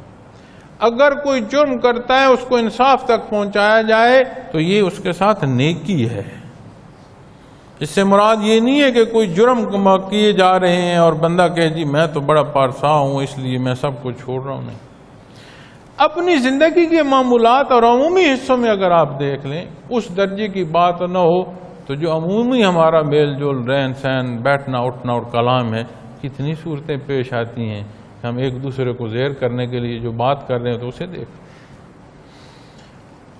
اگر کوئی جرم کرتا ہے اس کو انصاف تک پہنچایا جائے تو یہ اس کے ساتھ نیکی ہے۔ اس سے مراد یہ نہیں ہے کہ کوئی جرم کیے جا رہے ہیں اور بندہ کہے جی میں تو بڑا پارسا ہوں اس لیے میں سب کو چھوڑ رہا ہوں، نہیں۔ اپنی زندگی کے معمولات اور عمومی حصوں میں اگر آپ دیکھ لیں اس درجے کی بات نہ ہو تو جو عمومی ہمارا میل جول رہن سہن بیٹھنا اٹھنا اور کلام ہے، کتنی صورتیں پیش آتی ہیں، ہم ایک دوسرے کو زیر کرنے کے لیے جو بات کر رہے ہیں تو اسے دیکھ،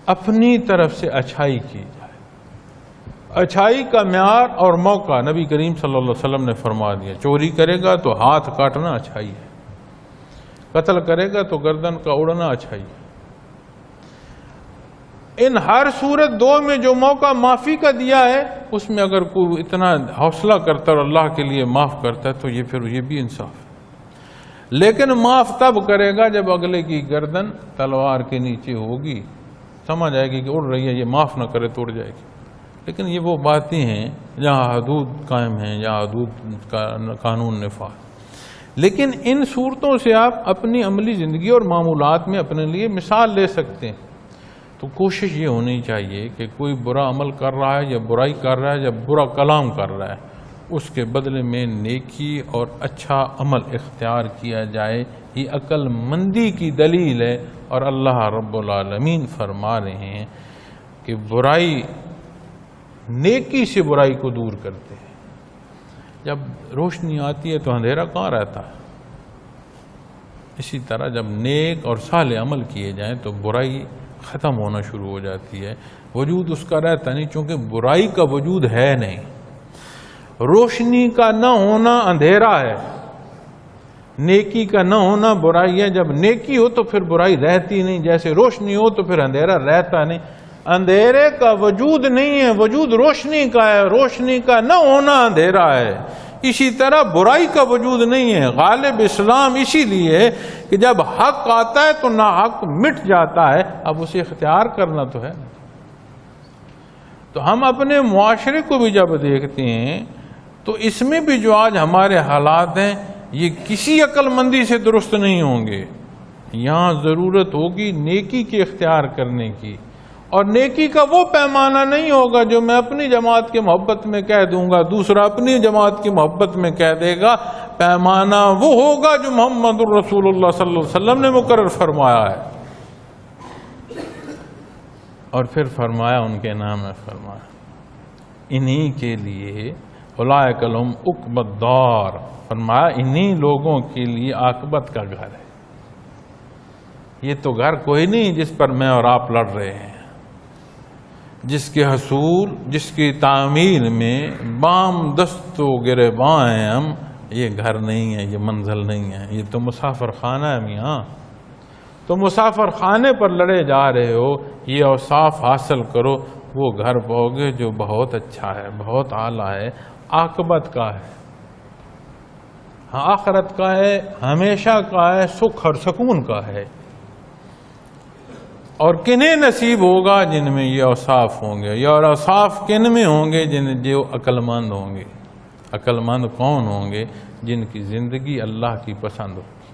اپنی طرف سے اچھائی کی جائے۔ اچھائی کا معیار اور موقع نبی کریم صلی اللہ علیہ وسلم نے فرما دیا، چوری کرے گا تو ہاتھ کاٹنا اچھائی ہے، قتل کرے گا تو گردن کا اڑنا اچھائی ہے۔ ان ہر صورت دو میں جو موقع معافی کا دیا ہے اس میں اگر کوئی اتنا حوصلہ کرتا اور اللہ کے لیے معاف کرتا ہے تو یہ پھر یہ بھی انصاف ہے۔ لیکن معاف تب کرے گا جب اگلے کی گردن تلوار کے نیچے ہوگی، سمجھ آئے گی کہ اڑ رہی ہے، یہ معاف نہ کرے تو اڑ جائے گی۔ لیکن یہ وہ باتیں ہیں جہاں حدود قائم ہیں، جہاں حدود کا قانون نفاذ۔ لیکن ان صورتوں سے آپ اپنی عملی زندگی اور معمولات میں اپنے لیے مثال لے سکتے ہیں۔ تو کوشش یہ ہونی چاہیے کہ کوئی برا عمل کر رہا ہے یا برائی کر رہا ہے یا برا کلام کر رہا ہے، اس کے بدلے میں نیکی اور اچھا عمل اختیار کیا جائے۔ یہ عقل مندی کی دلیل ہے، اور اللہ رب العالمین فرما رہے ہیں کہ برائی نیکی سے برائی کو دور کرتے ہیں۔ جب روشنی آتی ہے تو اندھیرا کہاں رہتا ہے؟ اسی طرح جب نیک اور صالح عمل کیے جائیں تو برائی ختم ہونا شروع ہو جاتی ہے، وجود اس کا رہتا نہیں، چونکہ برائی کا وجود ہے نہیں۔ روشنی کا نہ ہونا اندھیرا ہے، نیکی کا نہ ہونا برائی ہے۔ جب نیکی ہو تو پھر برائی رہتی نہیں، جیسے روشنی ہو تو پھر اندھیرا رہتا نہیں۔ اندھیرے کا وجود نہیں ہے، وجود روشنی کا ہے، روشنی کا نہ ہونا اندھیرا ہے۔ اسی طرح برائی کا وجود نہیں ہے۔ غالب اسلام اسی لیے ہے کہ جب حق آتا ہے تو ناحق مٹ جاتا ہے، اب اسے اختیار کرنا تو ہے۔ تو ہم اپنے معاشرے کو بھی جب دیکھتے ہیں تو اس میں بھی جو آج ہمارے حالات ہیں یہ کسی عقل مندی سے درست نہیں ہوں گے۔ یہاں ضرورت ہوگی نیکی کے اختیار کرنے کی، اور نیکی کا وہ پیمانہ نہیں ہوگا جو میں اپنی جماعت کی محبت میں کہہ دوں گا، دوسرا اپنی جماعت کی محبت میں کہہ دے گا۔ پیمانہ وہ ہوگا جو محمد الرسول اللہ صلی اللہ علیہ وسلم نے مقرر فرمایا ہے۔ اور پھر فرمایا، ان کے نام میں فرمایا، انہی کے لیے اولئک لہم عقبی الدار، فرمایا انہی لوگوں کے لیے عاقبت کا گھر ہے۔ یہ تو گھر کوئی نہیں جس پر میں اور آپ لڑ رہے ہیں، جس کے حصول، جس کی تعمیر میں بام دست و گریباں ہیں ہم، یہ گھر نہیں ہے، یہ منزل نہیں ہے، یہ تو مسافر خانہ ہے میاں۔ تو مسافر خانے پر لڑے جا رہے ہو، یہ اوصاف حاصل کرو، وہ گھر پاؤ گے جو بہت اچھا ہے، بہت اعلیٰ ہے، عاقبت کا ہے، آخرت کا ہے، ہمیشہ کا ہے، سکھ اور سکون کا ہے۔ اور کنہیں نصیب ہوگا جن میں یہ اوصاف ہوں گے، یہ اوصاف کن میں ہوں گے؟ جو عقل مند ہوں گے۔ عقل مند کون ہوں گے؟ جن کی زندگی اللہ کی پسند ہوگی۔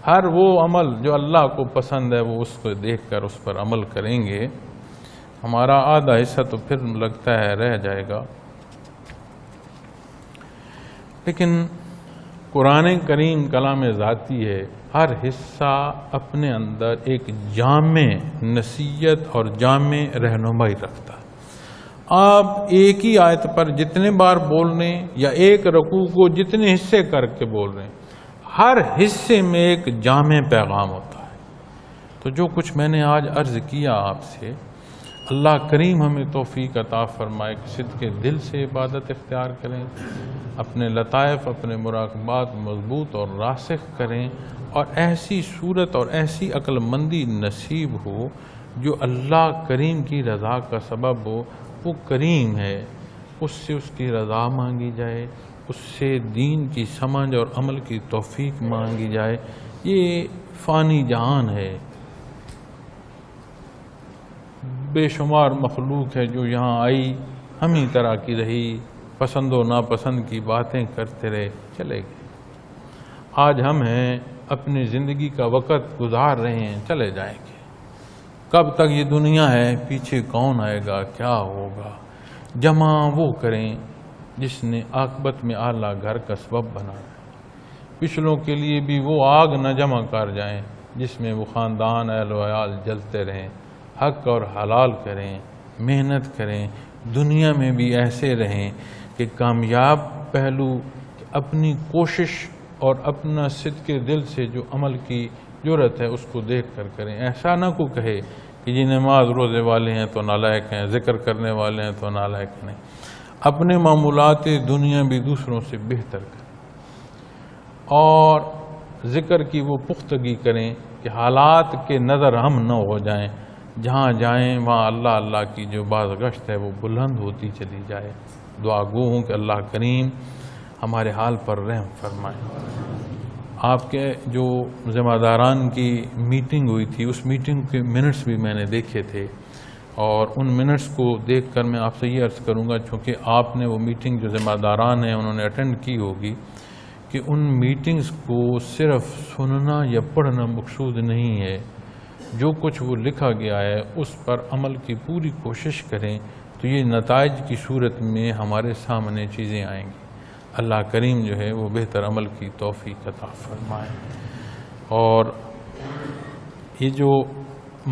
ہر وہ عمل جو اللہ کو پسند ہے وہ اس کو دیکھ کر اس پر عمل کریں گے۔ ہمارا آدھا حصہ تو پھر لگتا ہے رہ جائے گا، لیکن قرآن کریم کلام ذاتی ہے، ہر حصہ اپنے اندر ایک جامع نصیحت اور جامع رہنمائی رکھتا ہے۔ آپ ایک ہی آیت پر جتنے بار بول رہے ہیں یا ایک رکوع کو جتنے حصے کر کے بول رہے ہیں، ہر حصے میں ایک جامع پیغام ہوتا ہے۔ تو جو کچھ میں نے آج عرض کیا آپ سے، اللہ کریم ہمیں توفیق عطا فرمائے کہ صدق دل سے عبادت اختیار کریں، اپنے لطائف، اپنے مراقبات مضبوط اور راسخ کریں، اور ایسی صورت اور ایسی عقل مندی نصیب ہو جو اللہ کریم کی رضا کا سبب ہو۔ وہ کریم ہے، اس سے اس کی رضا مانگی جائے، اس سے دین کی سمجھ اور عمل کی توفیق مانگی جائے۔ یہ فانی جہان ہے، بے شمار مخلوق ہے جو یہاں آئی، ہم ہی طرح کی رہی، پسند و ناپسند کی باتیں کرتے رہے، چلے گئے۔ آج ہم ہیں، اپنی زندگی کا وقت گزار رہے ہیں، چلے جائیں گے۔ کب تک یہ دنیا ہے، پیچھے کون آئے گا، کیا ہوگا؟ جمع وہ کریں جس نے عاقبت میں اعلیٰ گھر کا سبب بنایا۔ پچھلوں کے لیے بھی وہ آگ نہ جمع کر جائیں جس میں وہ خاندان اہل و عیال جلتے رہیں۔ حق اور حلال کریں، محنت کریں، دنیا میں بھی ایسے رہیں کہ کامیاب پہلو اپنی کوشش اور اپنا صدق دل سے جو عمل کی جرت ہے اس کو دیکھ کر کریں۔ ایسا نہ کو کہے کہ جی نماز روزے والے ہیں تو نالائق ہیں، ذکر کرنے والے ہیں تو نالائق نہیں۔ اپنے معمولات دنیا بھی دوسروں سے بہتر کریں، اور ذکر کی وہ پختگی کریں کہ حالات کے نظر ہم نہ ہو جائیں، جہاں جائیں وہاں اللہ اللہ کی جو بازگشت ہے وہ بلند ہوتی چلی جائے۔ دعا گو ہوں کہ اللہ کریم ہمارے حال پر رحم فرمائے۔ آپ کے جو ذمہ داران کی میٹنگ ہوئی تھی، اس میٹنگ کے منٹس بھی میں نے دیکھے تھے، اور ان منٹس کو دیکھ کر میں آپ سے یہ عرض کروں گا، چونکہ آپ نے وہ میٹنگ جو ذمہ داران ہیں انہوں نے اٹینڈ کی ہوگی، کہ ان میٹنگز کو صرف سننا یا پڑھنا مقصود نہیں ہے۔ جو کچھ وہ لکھا گیا ہے اس پر عمل کی پوری کوشش کریں تو یہ نتائج کی صورت میں ہمارے سامنے چیزیں آئیں گی۔ اللہ کریم جو ہے وہ بہتر عمل کی توفیق عطا فرمائے۔ اور یہ جو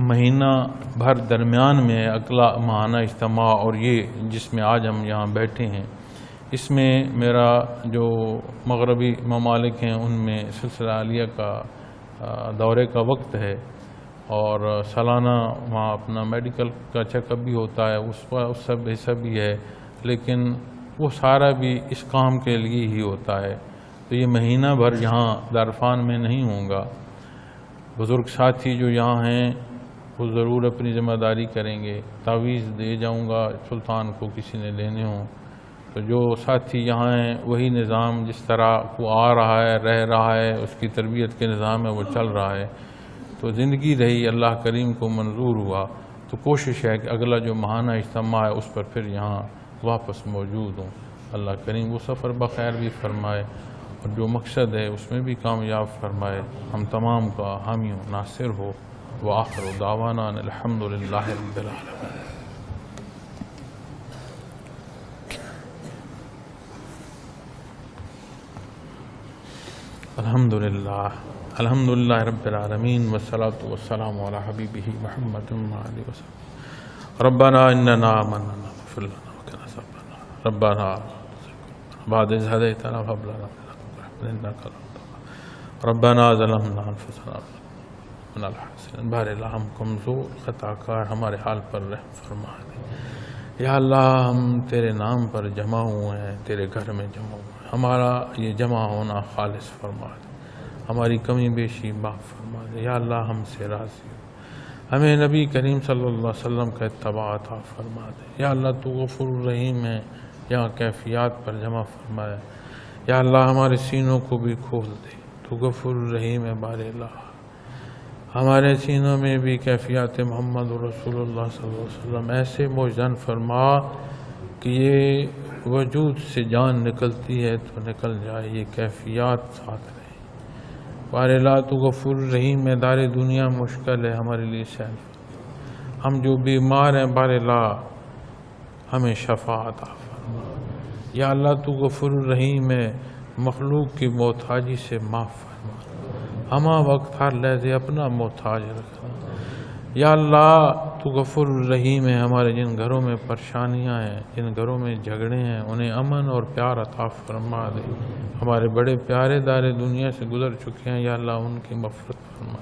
مہینہ بھر درمیان میں اگلا ماہانہ اجتماع اور یہ جس میں آج ہم یہاں بیٹھے ہیں، اس میں میرا جو مغربی ممالک ہیں ان میں سلسلہ عالیہ کا دورے کا وقت ہے، اور سالانہ وہاں اپنا میڈیکل کا چیک اپ بھی ہوتا ہے، اس سب حصہ بھی ہے، لیکن وہ سارا بھی اس کام کے لیے ہی ہوتا ہے۔ تو یہ مہینہ بھر یہاں دارفان میں نہیں ہوں گا۔ بزرگ ساتھی جو یہاں ہیں وہ ضرور اپنی ذمہ داری کریں گے۔ تعویذ دے جاؤں گا سلطان کو کسی نے لینے ہوں تو جو ساتھی یہاں ہیں وہی نظام جس طرح وہ آ رہا ہے، رہ رہا ہے، اس کی تربیت کے نظام ہے وہ چل رہا ہے۔ تو زندگی رہی، اللہ کریم کو منظور ہوا تو کوشش ہے کہ اگلا جو ماہانہ اجتماع ہے اس پر پھر یہاں واپس موجود ہوں۔ اللہ کریم وہ سفر بخیر بھی فرمائے اور جو مقصد ہے اس میں بھی کامیاب فرمائے، ہم تمام کا حامی و ناصر ہو۔ وآخر دعوانا الحمدللہ رب العالمین۔ الحمدللہ رب العالمین والصلاة والسلام علی حبیبہ محمد وعلی وسلم۔ ربنا اننا آمنا فاغفر لنا وقنا عذاب النار۔ ربنا بعد إذ هديتنا وهب لنا من لدنك رحمة إنك أنت الوهاب۔ ربنا ظلمنا أنفسنا من الحسن بہر اللہ ہم کمزور خطا کار، ہمارے حال پر رحم فرما دے۔ یا اللہ ہم تیرے نام پر جمع ہوئے ہیں، تیرے گھر میں جمع ہوئے ہیں، ہمارا یہ جمع ہونا خالص فرما دے، ہماری کمی بیشی معاف فرما دے۔ یا اللہ ہم سے راضی ہو، ہمیں نبی کریم صلی اللہ علیہ وسلم کا اتباع عطا فرما دے۔ یا اللہ تو غفور الرحیم ہے، یہاں کیفیات پر جمع فرمائے۔ یا اللہ ہمارے سینوں کو بھی کھول دے، تو غفور الرحیم ہے بار اللہ، ہمارے سینوں میں بھی کیفیات محمد رسول اللہ صلی اللہ علیہ وسلم ایسے موجزن فرما کہ یہ وجود سے جان نکلتی ہے تو نکل جائے، یہ کیفیات ساتھ رہے۔ بار اللہ تو غفور الرحیم ہے، دار دنیا مشکل ہے ہمارے لیے سہل، ہم جو بیمار ہیں بار اللہ ہمیں شفا عطا فرما۔ یا اللہ تو غفور الرحیم ہے، مخلوق کی محتاجی سے معاف فرما، ہمہ وقت ہر لحظے اپنا محتاج رکھنا۔ یا اللہ تو غفور الرحیم ہے، ہمارے جن گھروں میں پریشانیاں ہیں، جن گھروں میں جھگڑے ہیں، انہیں امن اور پیار عطا فرما دے۔ ہمارے بڑے پیارے دار دنیا سے گزر چکے ہیں، یا اللہ ان کی مغفرت فرما۔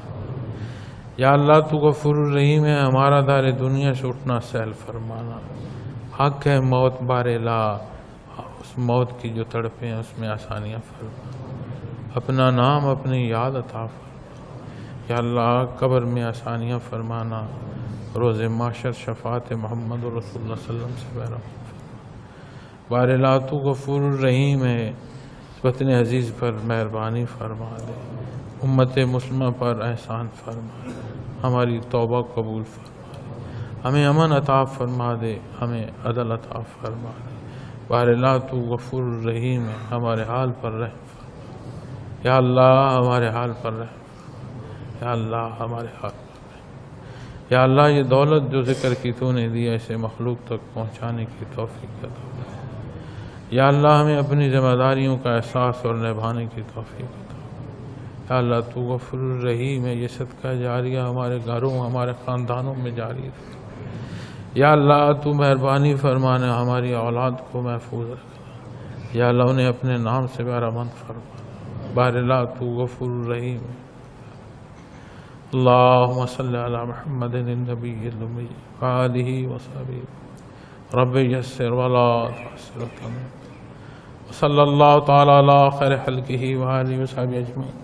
یا اللہ تو غفور الرحیم ہے، ہمارا دار دنیا سے اٹھنا سہل فرمانا، حق ہے موت بار لا، اس موت کی جو تڑپیں ہیں اس میں آسانیاں فرما، اپنا نام اپنی یاد عطا فرما، یا اللہ قبر میں آسانیاں فرمانا، روز معاشر شفاعت محمد رسول اللہ صلی اللہ علیہ وسلم سے بہرحمت فرما، بار لا تو غفور الرحیم ہے، وطن عزیز پر مہربانی فرما دے، امت مسلمہ پر احسان فرما دے، ہماری توبہ قبول فرما دے، ہمیں امن عطا فرما دے، ہمیں عدل عطا فرما دے، بار لا تو غفور الرحیم ہے، ہمارے حال پر رحم فرما، یا اللہ ہمارے حال پر رحم، یا اللہ ہمارے حال پر رحم، یا اللہ یہ دولت جو ذکر کی تو نے دیا اسے مخلوق تک پہنچانے کی توفیق عطا فرما، یا اللہ ہمیں اپنی ذمہ داریوں کا احساس اور نبھانے کی توفیق عطا فرما، یا اللہ تو غفور الرحیم ہے، یہ صدقہ جاریہ ہمارے گھروں ہمارے خاندانوں میں جاری رکھ، یا اللہ تو مہربانی فرمانے ہماری اولاد کو محفوظ رکھ، یا اللہ انہیں اپنے نام سے پیارا مند فرما، بار لا تو غفور الرحیم ہے۔ اللہم صلی علی محمد النبی الامی وآلہ وصحبہ رب یسر ولا تعسر، صلی اللہ تعالی علی خیر خلقہ وآلہ وصحبہ اجمعین۔